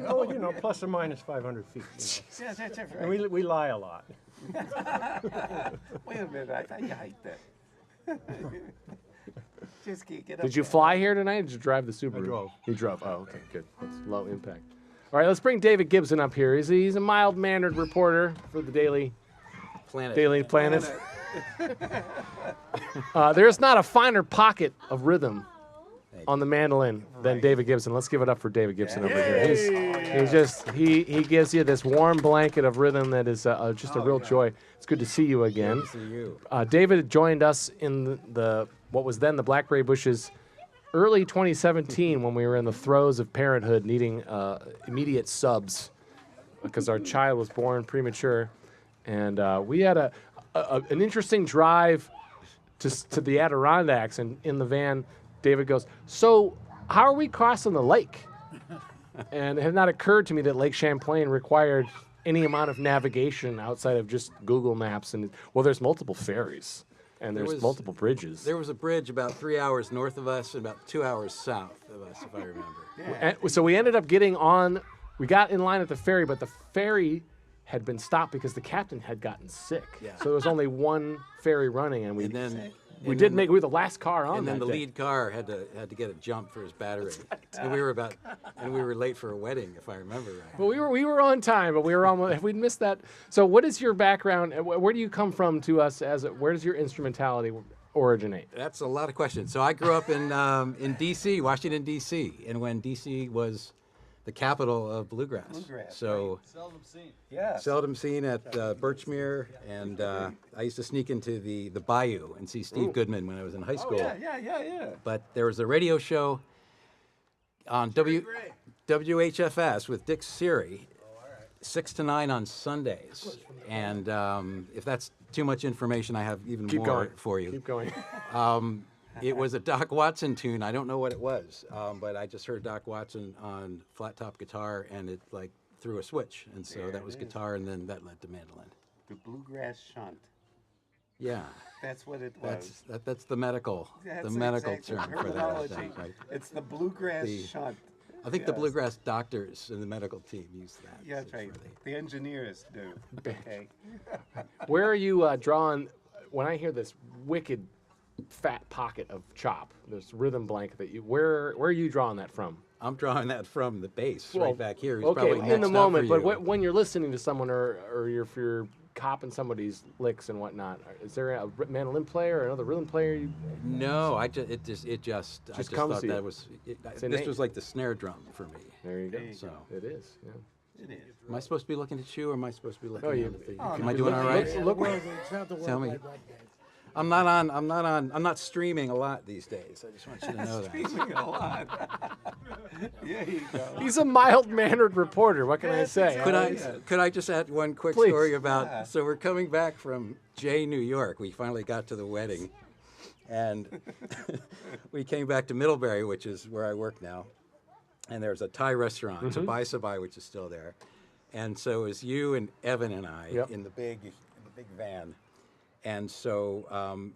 Oh, plus or minus 500 feet. Yeah, that's right. And we lie a lot. Wait a minute, I thought you hiked that. Just can't get up Did you there. fly here tonight? Or did you drive the Subaru? I drove. You drove. Oh, okay, good. That's low impact. All right, let's bring David Gibson up here. He's a mild-mannered reporter for the Daily Planet. There's not a finer pocket of rhythm on the mandolin than David Gibson. Let's give it up for David Gibson over here. He gives you this warm blanket of rhythm that is just a real joy. It's good to see you again. Good to see you. David joined us in the what was then the Blackberry Bushes early 2017 when we were in the throes of parenthood, needing immediate subs because our child was born premature, and we had an interesting drive to the Adirondacks, and in the van, David goes, "So, how are we crossing the lake?" And it had not occurred to me that Lake Champlain required any amount of navigation outside of just Google Maps. And there's multiple ferries, and there's multiple bridges. There was a bridge about 3 hours north of us and about 2 hours south of us, if I remember. And so we ended up getting on. We got in line at the ferry, but the ferry had been stopped because the captain had gotten sick. Yeah. So there was only one ferry running, and we And then We did make. We were the last car on. And then that the day. lead car had to get a jump for his battery, and we were late for a wedding, if I remember right. But we were on time, but we were almost. If we'd missed that. So, what is your background? Where do you come from to us? Where does your instrumentality originate? That's a lot of questions. So I grew up in D.C., Washington D.C., and when D.C. was the capital of bluegrass. So Seldom seen. Yes. seldom seen at Birchmere, and I used to sneak into the Bayou and see Steve Goodman when I was in high school. Yeah. But there was a radio show on WHFS with Dick Seary, 6 to 9 on Sundays. And if that's too much information, I have even Keep more going. for you. Keep going. It was a Doc Watson tune. I don't know what it was, but I just heard Doc Watson on flat top guitar, and it like threw a switch. And so that was guitar, and then that led to mandolin. The bluegrass shunt. Yeah, That's what it was. that's the medical That's medical exactly term the for that. terminology. Right? It's the bluegrass The- shunt. I think the Yes. bluegrass doctors and the medical team use that. Yeah, that's right. The engineers do. Okay. Where are you drawing? When I hear this wicked fat pocket of chop, this rhythm blanket that you. Where are you drawing that from? I'm drawing that from the bass Well, right back here. He's Okay, probably in the next up moment, for but you. when you're listening to someone or if you're copping somebody's licks and whatnot, is there a mandolin player or another rhythm player? No, I just I just comes thought to you. that was this innate. was like the snare drum for me. There you go. So It is. Yeah. It is. am I supposed to be looking at you, or am I supposed to be looking Oh, you- at the? Oh, am no, I doing all right? Look, It's not the Tell me. worldwide broadcast. I'm not streaming a lot these days. I just want you to know that. Speaking a lot. There you go. he's a mild-mannered reporter. What can I say? Could I just add one quick Please. story about? So we're coming back from Jay, New York. We finally got to the wedding, and we came back to Middlebury, which is where I work now. And there's a Thai restaurant, Sabai Sabai, which is still there. And so it was you and Evan and I Yep. in the big van. And so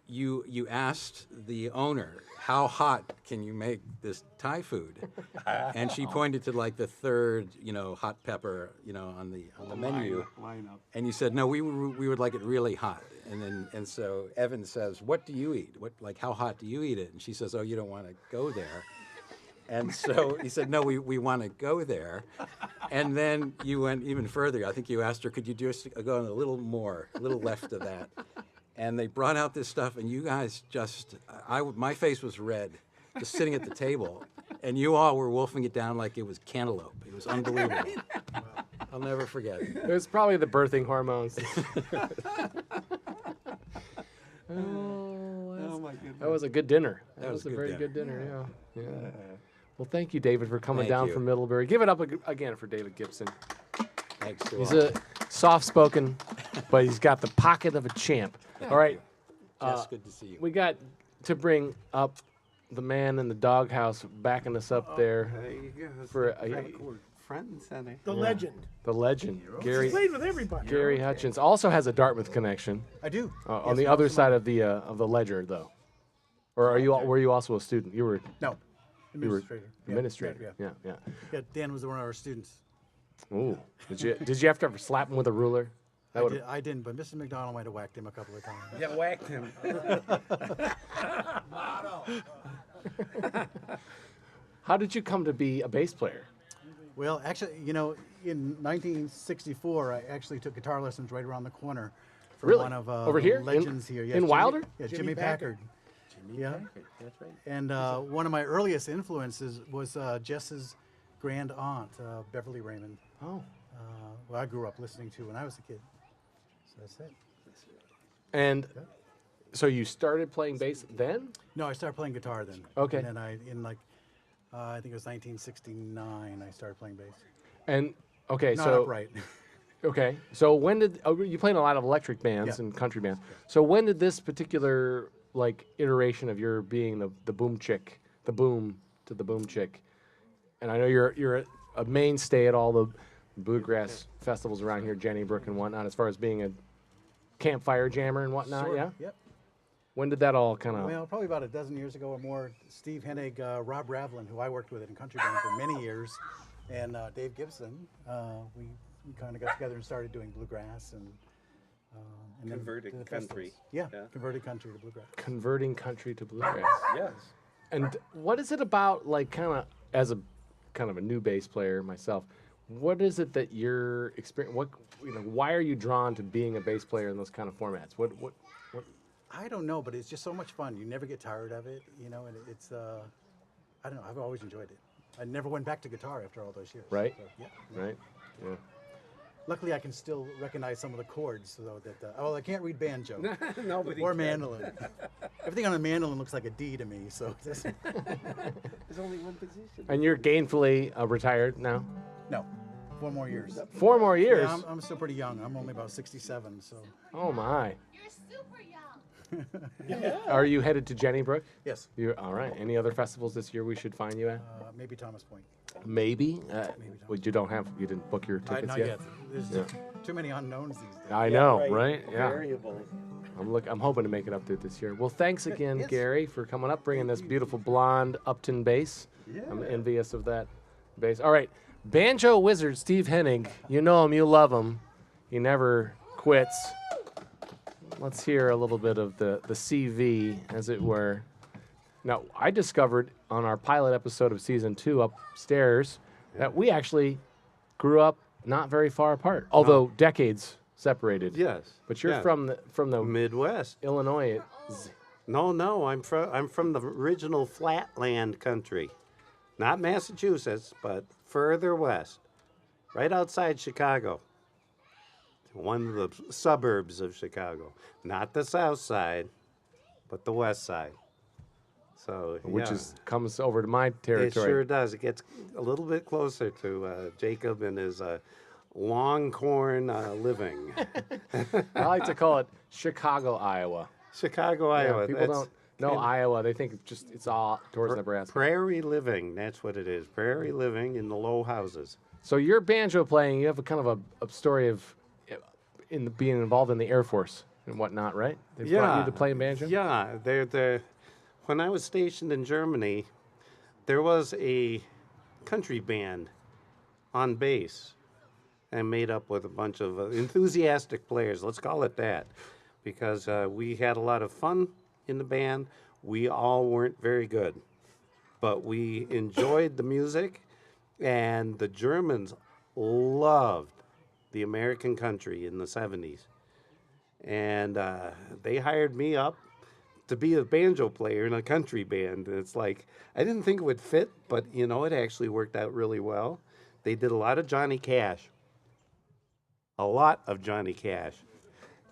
you asked the owner, how hot can you make this Thai food? And she pointed to like the third, hot pepper, on the menu. Lineup. And you said, no, we would like it really hot. And so Evan says, what do you eat? How hot do you eat it? And she says, oh, you don't want to go there. And so he said, no, we want to go there. And then you went even further. I think you asked her, could you just go a little more, a little left of that? And they brought out this stuff, and you guys my face was red, just sitting at the table. And you all were wolfing it down like it was cantaloupe. It was unbelievable. I'll never forget it. It was probably the birthing hormones. Oh my goodness. That was a good dinner. That was was a a good very dinner. good dinner. Yeah. Well, thank you, David, for coming Thank down you. from Middlebury. Give it up again for David Gibson. Thanks to He's all. a soft-spoken, but he's got the pocket of a champ. All right, Jess, good to see you. we got to bring up the man in the doghouse backing us up there There you go. for Front and center. The legend. the legend, Gary. Played with everybody. Gary Hutchins also has a Dartmouth connection. I do. On the other side of the ledger, though. Or were you also a student? You were No. you were Administrator. Yeah, administrator. Yeah. Yeah. Dan was one of our students. Ooh. Did you have to ever slap him with a ruler? That would've- I didn't, but Mr. McDonald might have whacked him a couple of times. Yeah, whacked him. How did you come to be a bass player? Well, actually, in 1964, I actually took guitar lessons right around the corner from Really? one of Over the here? legends here. Yes, in Wilder? Yeah, Jimmy Packard. Yeah. That's right. And one of my earliest influences was Jess's grand aunt, Beverly Raymond. Oh. Well, I grew up listening to when I was a kid. So that's it. And so you started playing bass then? No, I started playing guitar then. Okay. And then I think it was 1969, I started playing bass. And okay, Not so upright. okay. So when did you played in a lot of electric bands Yeah. and country bands? So when did this particular iteration of your being the boom chick, the boom to the boom chick? And I know you're a mainstay at all the bluegrass festivals around here, Jenny Brook and whatnot, as far as being a campfire jammer and whatnot. Sort Yeah. of, Yep. When did that all kind of? Well, probably about a dozen years ago or more, Steve Hennig, Rob Ravlin, who I worked with in country band for many years, and Dave Gibson, we kind of got together and started doing bluegrass, and And then Converted the country. festivals. Yeah, Yeah. converted country to bluegrass. Converting country to bluegrass. Yes. And what is it about, like, kind of as a kind of a new bass player myself? What is it that you're experience? What why are you drawn to being a bass player in those kind of formats? What? I don't know, but it's just so much fun. You never get tired of it, and it's I don't know. I've always enjoyed it. I never went back to guitar after all those years. Right. So, yeah. Right. Yeah. Luckily, I can still recognize some of the chords, though. I can't read banjo. Nobody or can. mandolin. Everything on a mandolin looks like a D to me. So There's only one position. And you're gainfully retired now. no, 4 more years. 4 more years. Yeah, I'm still pretty young. I'm only about 67. So Oh my. You're super young. Are you headed to Jennybrook? yes, You all right? Any other festivals this year we should find you at? maybe Thomas Point. Maybe. Well, you didn't book your tickets Not yet. There's too many unknowns these days. I know, right? Yeah. Variables. I'm hoping to make it up there this year. Well, thanks again, Gary, for coming up, bringing this beautiful blonde Upton bass. I'm envious of that bass. All right, banjo wizard Steve Hennig. You know him, you love him. He never quits. Let's hear a little bit of the CV, as it were. Now, I discovered on our pilot episode of season 2 upstairs that we actually grew up not very far apart, although decades separated. Yes. But you're yes. from the Midwest. Illinois. No, I'm from the original flatland country. Not Massachusetts, but further west. Right outside Chicago. One of the suburbs of Chicago. Not the south side, but the west side. So, Which yeah. comes over to my territory. It sure does. It gets a little bit closer to Jacob and his Longhorn living. I like to call it Chicago, Iowa. Chicago, Yeah, Iowa. people That's don't know Iowa. They think it's all towards Nebraska. prairie living. That's what it is. Prairie living in the low houses. So your banjo playing, you have a kind of a story of being involved in the Air Force and whatnot, right? They brought you to play banjo? Yeah. When I was stationed in Germany, there was a country band on bass and made up with a bunch of enthusiastic players, let's call it that, because we had a lot of fun in the band. We all weren't very good, but we enjoyed the music, and the Germans loved the American country in the 70s. And they hired me up to be a banjo player in a country band. It's like, I didn't think it would fit, but it actually worked out really well. They did a lot of Johnny Cash. A lot of Johnny Cash.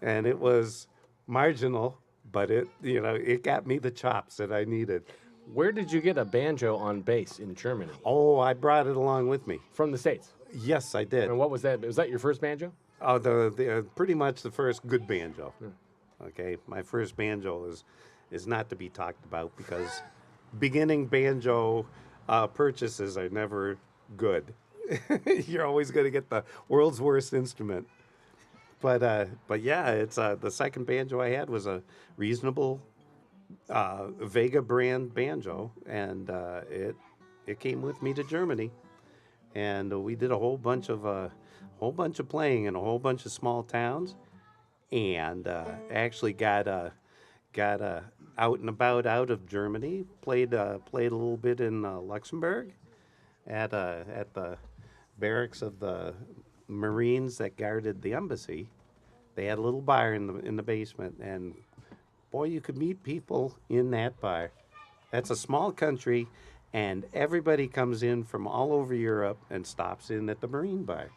And it was marginal, but it got me the chops that I needed. Where did you get a banjo on bass in Germany? Oh, I brought it along with me. From the States? Yes, I did. And what was that? Was that your first banjo? Oh, the pretty much the first good banjo. Okay, my first banjo is not to be talked about because beginning banjo purchases are never good. You're always going to get the world's worst instrument. But yeah, it's the second banjo I had was a reasonable Vega brand banjo, and it came with me to Germany, and we did a whole bunch of playing in a whole bunch of small towns, and actually got out and about out of Germany. Played a little bit in Luxembourg, at the barracks of the Marines that guarded the embassy. They had a little bar in the basement, and boy, you could meet people in that bar. That's a small country, and everybody comes in from all over Europe and stops in at the Marine bar.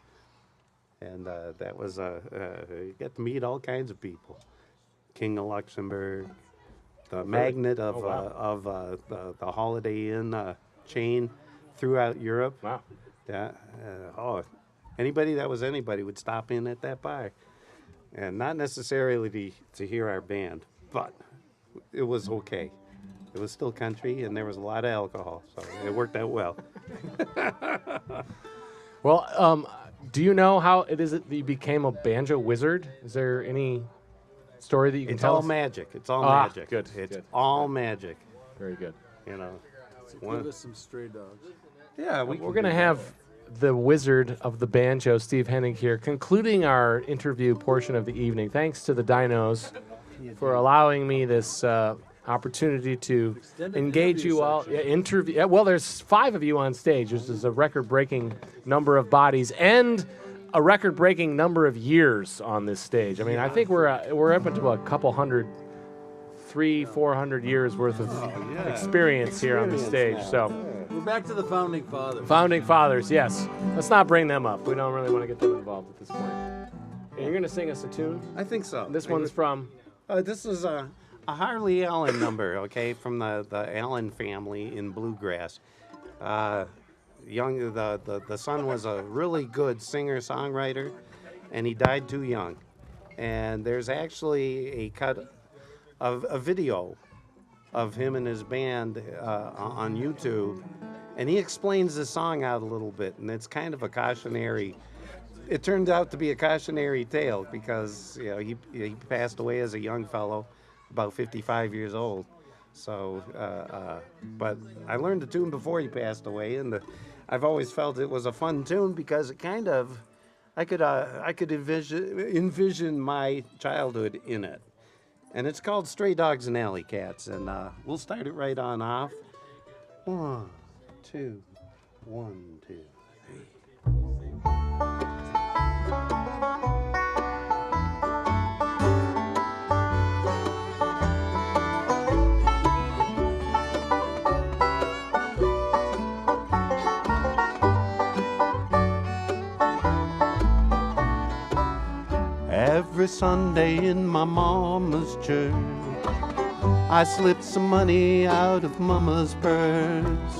And that was you get to meet all kinds of people. King of Luxembourg, the magnate of the Holiday Inn chain throughout Europe. Wow. Yeah. Anybody that was anybody would stop in at that bar, and not necessarily to hear our band, but it was okay. It was still country, and there was a lot of alcohol, so it worked out well. Well, do you know how it is that you became a banjo wizard? Is there any story that you can It's tell all us? magic. It's all magic. Good. It's good. all magic. Very good. Give us some stray dogs. Yeah, We're gonna have the wizard of the banjo, Steve Hennig here, concluding our interview portion of the evening. Thanks to the Dinos for allowing me this opportunity to engage you all. Interview. Well, there's 5 of you on stage, which is a record-breaking number of bodies and a record-breaking number of years on this stage. I mean, I think we're up into a couple hundred, 300-400 years worth of experience here on the stage. So. We're back to the founding fathers. Founding fathers, yes. Let's not bring them up. We don't really want to get them involved at this point. And you're going to sing us a tune? I think so. This one's from? This is a Harley Allen number, okay, from the Allen family in bluegrass. The son was a really good singer-songwriter, and he died too young. And there's actually a cut of a video of him and his band on YouTube, and he explains the song out a little bit, and it's kind of a cautionary. It turned out to be a cautionary tale because he passed away as a young fellow, about 55 years old. So, but I learned the tune before he passed away, and I've always felt it was a fun tune because it kind of I could envision my childhood in it. And it's called Stray Dogs and Alley Cats, and we'll start it right on off. 1, 2, 1, 2, 3. Every Sunday in my mama's church, I slipped some money out of mama's purse.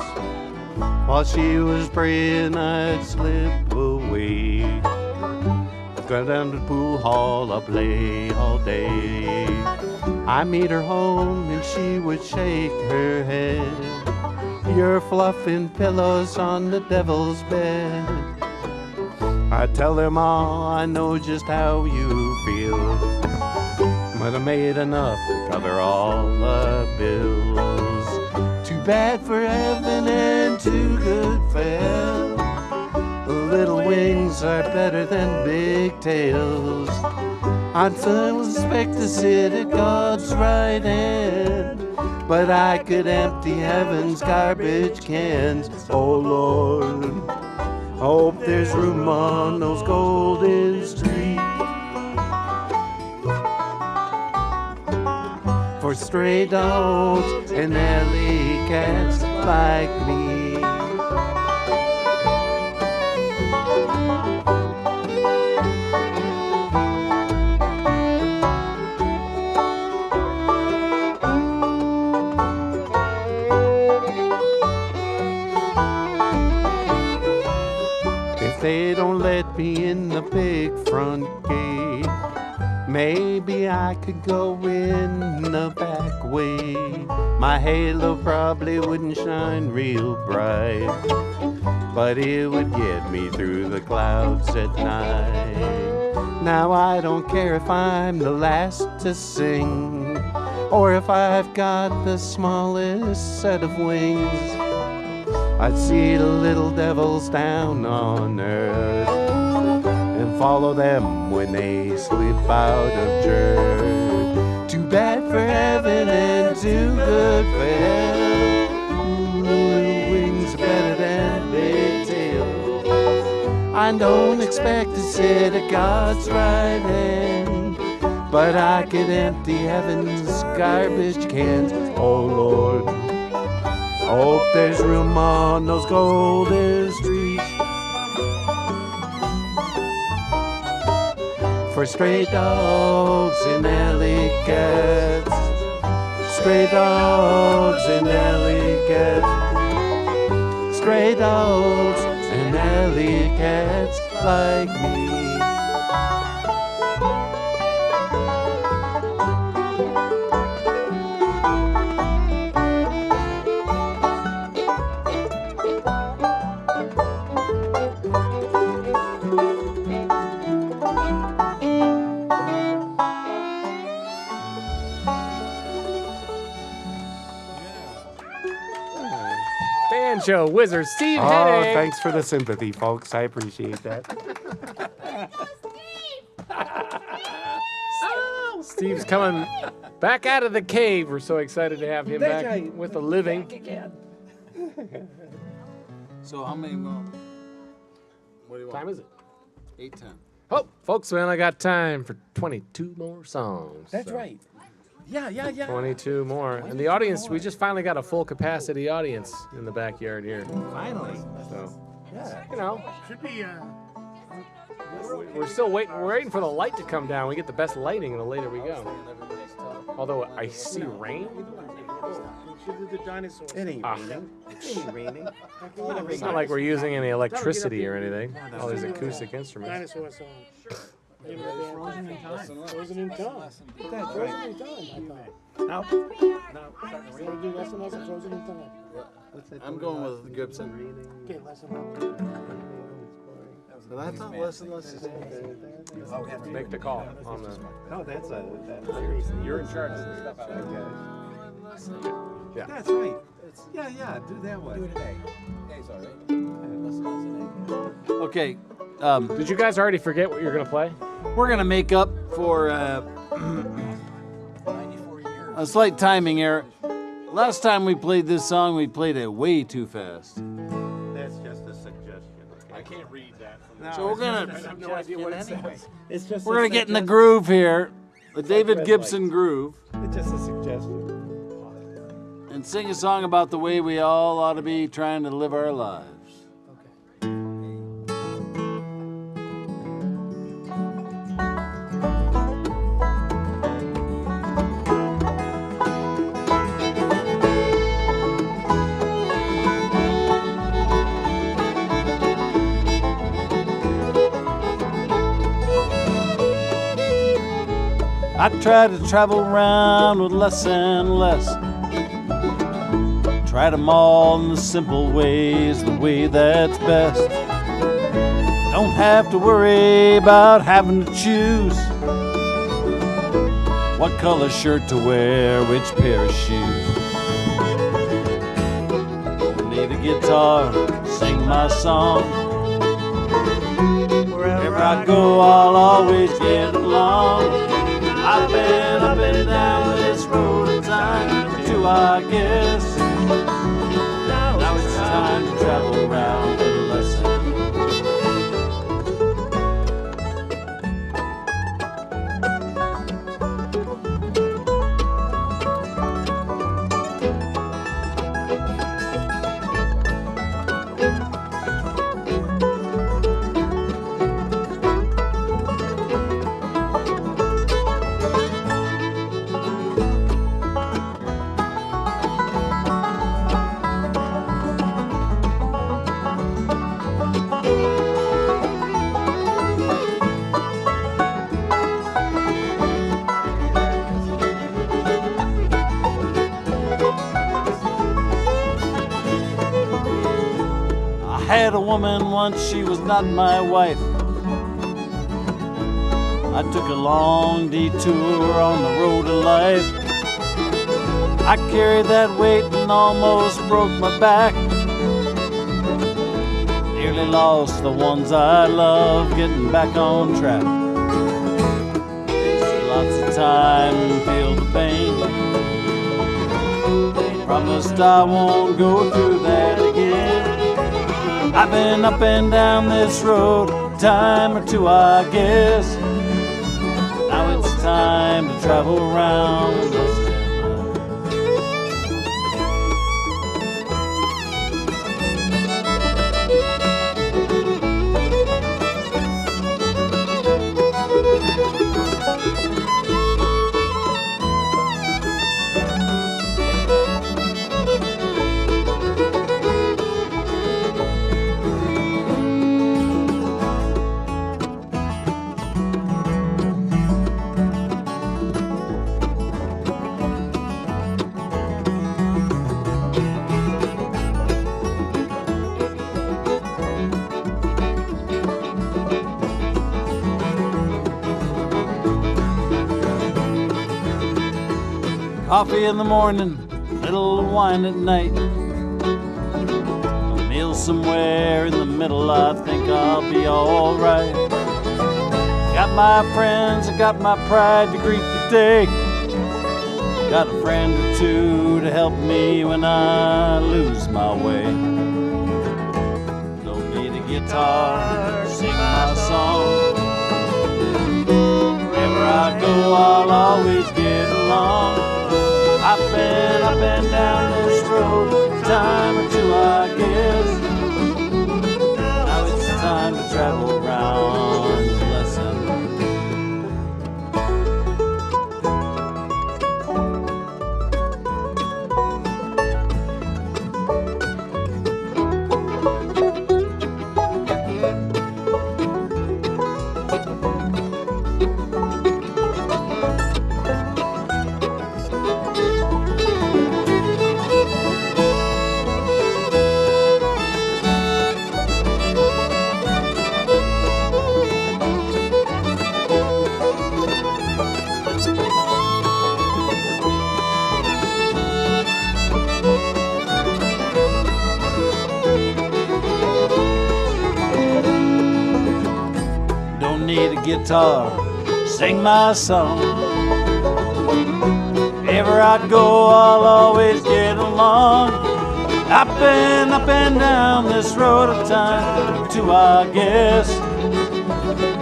While she was praying, I'd slip away. I'd go down to the pool hall, I'd play all day. I meet her home and she would shake her head. You're fluffing pillows on the devil's bed. I tell her, Ma, I know just how you feel, but I made enough to cover all the bills. Too bad for heaven and too good for hell. Little wings are better than big tails. I'd still expect to sit at God's right hand, but I could empty heaven's garbage cans. Oh Lord, hope there's room on those golden streets for stray dogs and alley cats like me. They don't let me in the big front gate. Maybe I could go in the back way. My halo probably wouldn't shine real bright, but it would get me through the clouds at night. Now I don't care if I'm the last to sing, or if I've got the smallest set of wings. I'd see the little devils down on earth and follow them when they slip out of church. Too bad for heaven and too good for hell. Little wings are better than big tails. I don't expect to sit at God's right hand, but I could empty heaven's garbage cans. Oh Lord, hope there's room on those golden streets for stray dogs and alley cats. Stray dogs and alley cats. Stray dogs and alley cats like me. Band Show wizard, Steve Oh, Hennig. thanks for the sympathy, folks. I appreciate that. Steve's coming back out of the cave. We're so excited to have him That's back right. with the living. Back again. So how many more? What do you want? Time is it? 8:10. Oh, folks, we only got time for 22 more songs. That's so right. Yeah. 22 more. And the audience, we just finally got a full capacity audience in the backyard here. Finally. So, Yeah. you know, Should be. we're still waiting. We're waiting for the light to come down. We get the best lighting the later we go. Although I see rain. Should do the dinosaurs. It ain't Ah. raining. It ain't raining. It's not like we're using any electricity or anything. All these acoustic instruments. Dinosaur song. Name of the band. Frozen in Time. Frozen in Time. That's Frozen right. in Time, I thought. Now, You want to do lesson lesson Frozen in Time? I'm going with Gibson. Okay, lesson. But I thought lesson is Make the call on the. No, that's You're in charge of the stuff. Yeah. That's right. Yeah, do that one. do it today. Okay. Did you guys already forget what you're gonna play? We're gonna make up for a slight timing error. Last time we played this song, we played it way too fast. That's just a suggestion. I can't read that. So we're gonna have no idea what it says. It's just. we're gonna get in the groove here, the David Gibson groove, It's just a suggestion. and sing a song about the way we all ought to be trying to live our lives. I try to travel around with less and less. Try them all in the simple ways, the way that's best. Don't have to worry about having to choose what color shirt to wear, which pair of shoes. Play the guitar, sing my song. Wherever I go, I'll always get along. I've been up and down this road a time or two, I guess. Now it's time to travel around with a lesson. I had a woman once, she was not my wife. I took a long detour on the road of life. I carried that weight and almost broke my back. Nearly lost the ones I love, getting back on track. Wasted lots of time and feel the pain. Promised I won't go through that again. I've been up and down this road a time or two, I guess. Now it's time to travel around. Coffee in the morning, little wine at night. somewhere in the middle, I think I'll be alright. Got my friends, I got my pride to greet the day. Got a friend or two to help me when I lose my way. Don't need a guitar, sing my song. Wherever I go, I'll always get along. I've been up and down this road a time or two, I guess. Now it's time to travel around and listen. Need a guitar, sing my song. Wherever I go, I'll always get along. I've been up and down this road a time or two, I guess.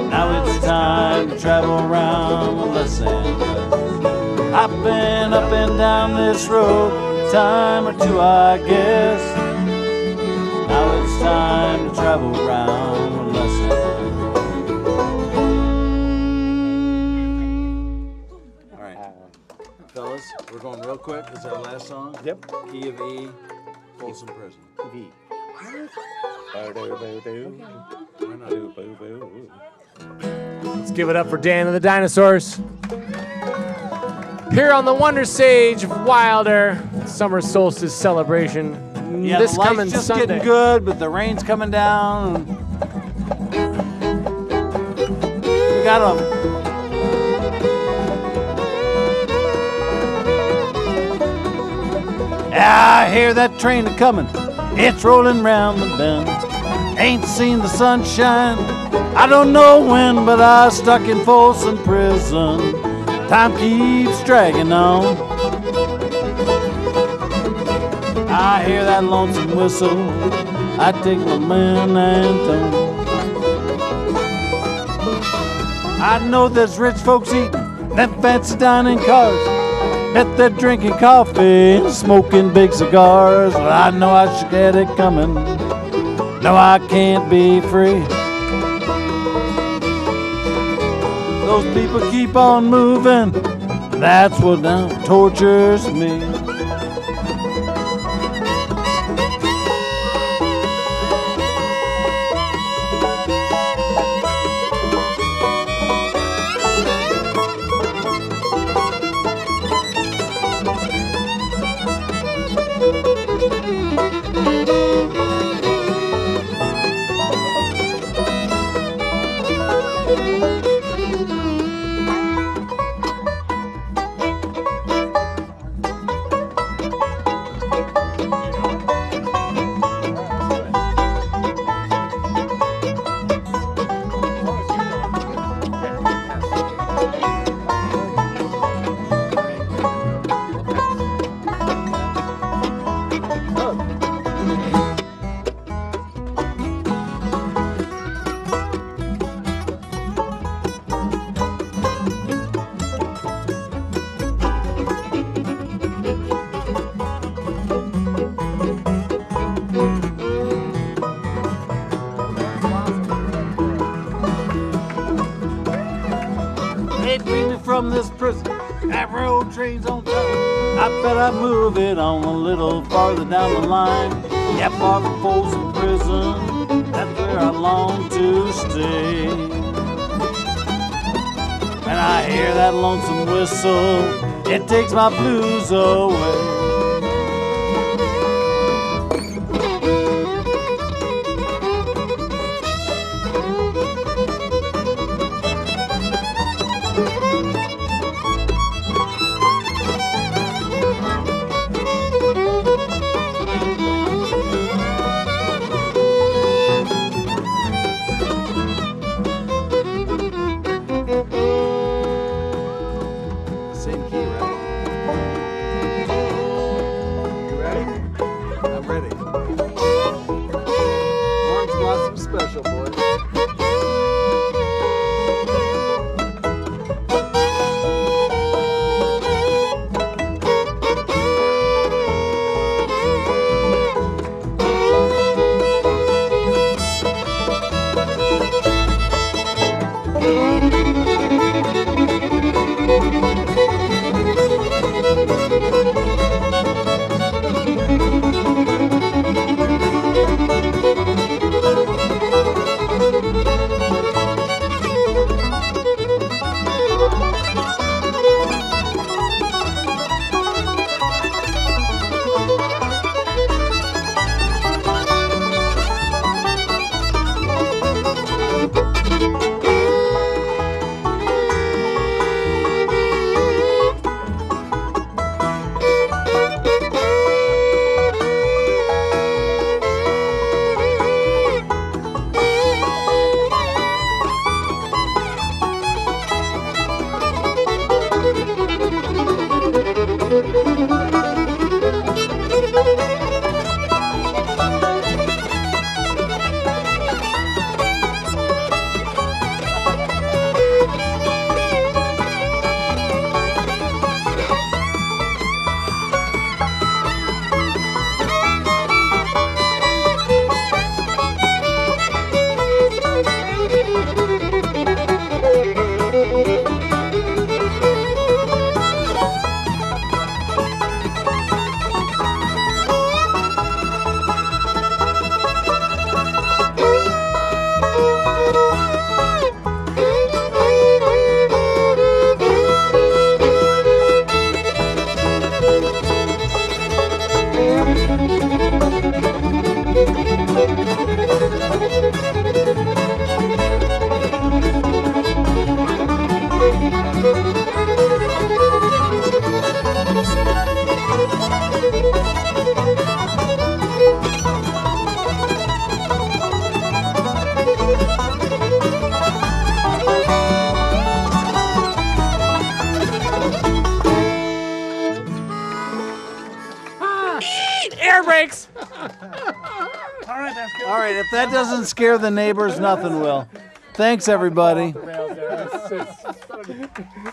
Now it's time to travel around with Los Angeles. I've been up and down this road a time or two, I guess. Now it's time to travel around with Los Angeles. Fellas, we're going real quick. This is our last song. Yep. Key of E, Folsom Prison. V. Let's give it up for Dan and the Dinosaurs. Here on the Wonder Stage of Wilder, Summer Solstice celebration. Yeah, this the light's coming just Sunday. getting good, but the rain's coming down. We got a I hear that train a-comin', it's rolling round the bend. Ain't seen the sunshine, I don't know when, but I was stuck in Folsom Prison. Time keeps dragging on. I hear that lonesome whistle, I take my man Antone. I know there's rich folks eating them fancy dining cars. Bet they're drinking coffee and smoking big cigars. Well, I know I should get it coming. No, I can't be free. Those people keep on moving. That's what now tortures me. From this prison, that road train's on top. I bet I move it on a little farther down the line. Yeah, far from Folsom Prison, that's where I long to stay. When I hear that lonesome whistle, it takes my blues away. All right, that's good. All right, if that doesn't scare the neighbors, nothing will. Thanks, everybody.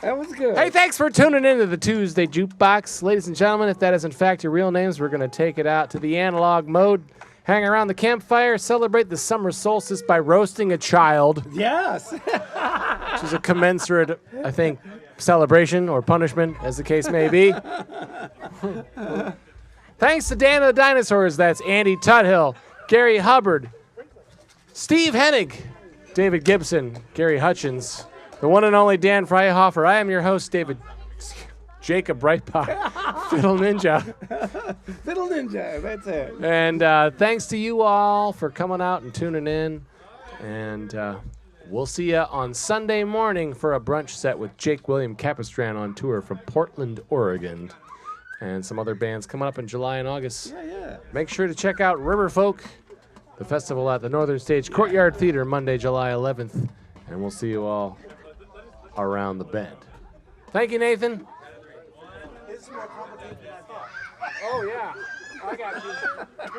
That was good. Hey, thanks for tuning in to the Tuesday Jukebox. Ladies and gentlemen, if that is in fact your real names, we're going to take it out to the analog mode. Hang around the campfire, celebrate the summer solstice by roasting a child. Yes. Which is a commensurate, I think, celebration or punishment, as the case may be. Thanks to Dan The Dinosaurs. That's Andy Tuthill, Gary Hubbard, Steve Hennig, David Gibson, Gary Hutchins, the one and only Dan Freihofer. I am your host, Jacob Breitbach, Fiddle Ninja. Fiddle Ninja, that's it. And thanks to you all for coming out and tuning in. And we'll see you on Sunday morning for a brunch set with Jake William Capistran on tour from Portland, Oregon. And some other bands coming up in July and August. Yeah. Make sure to check out Riverfolk, the festival at the Northern Stage Courtyard Theater, Monday, July 11th. And we'll see you all around the bend. Thank you, Nathan. It's more complicated than I thought. Oh, yeah. I got you.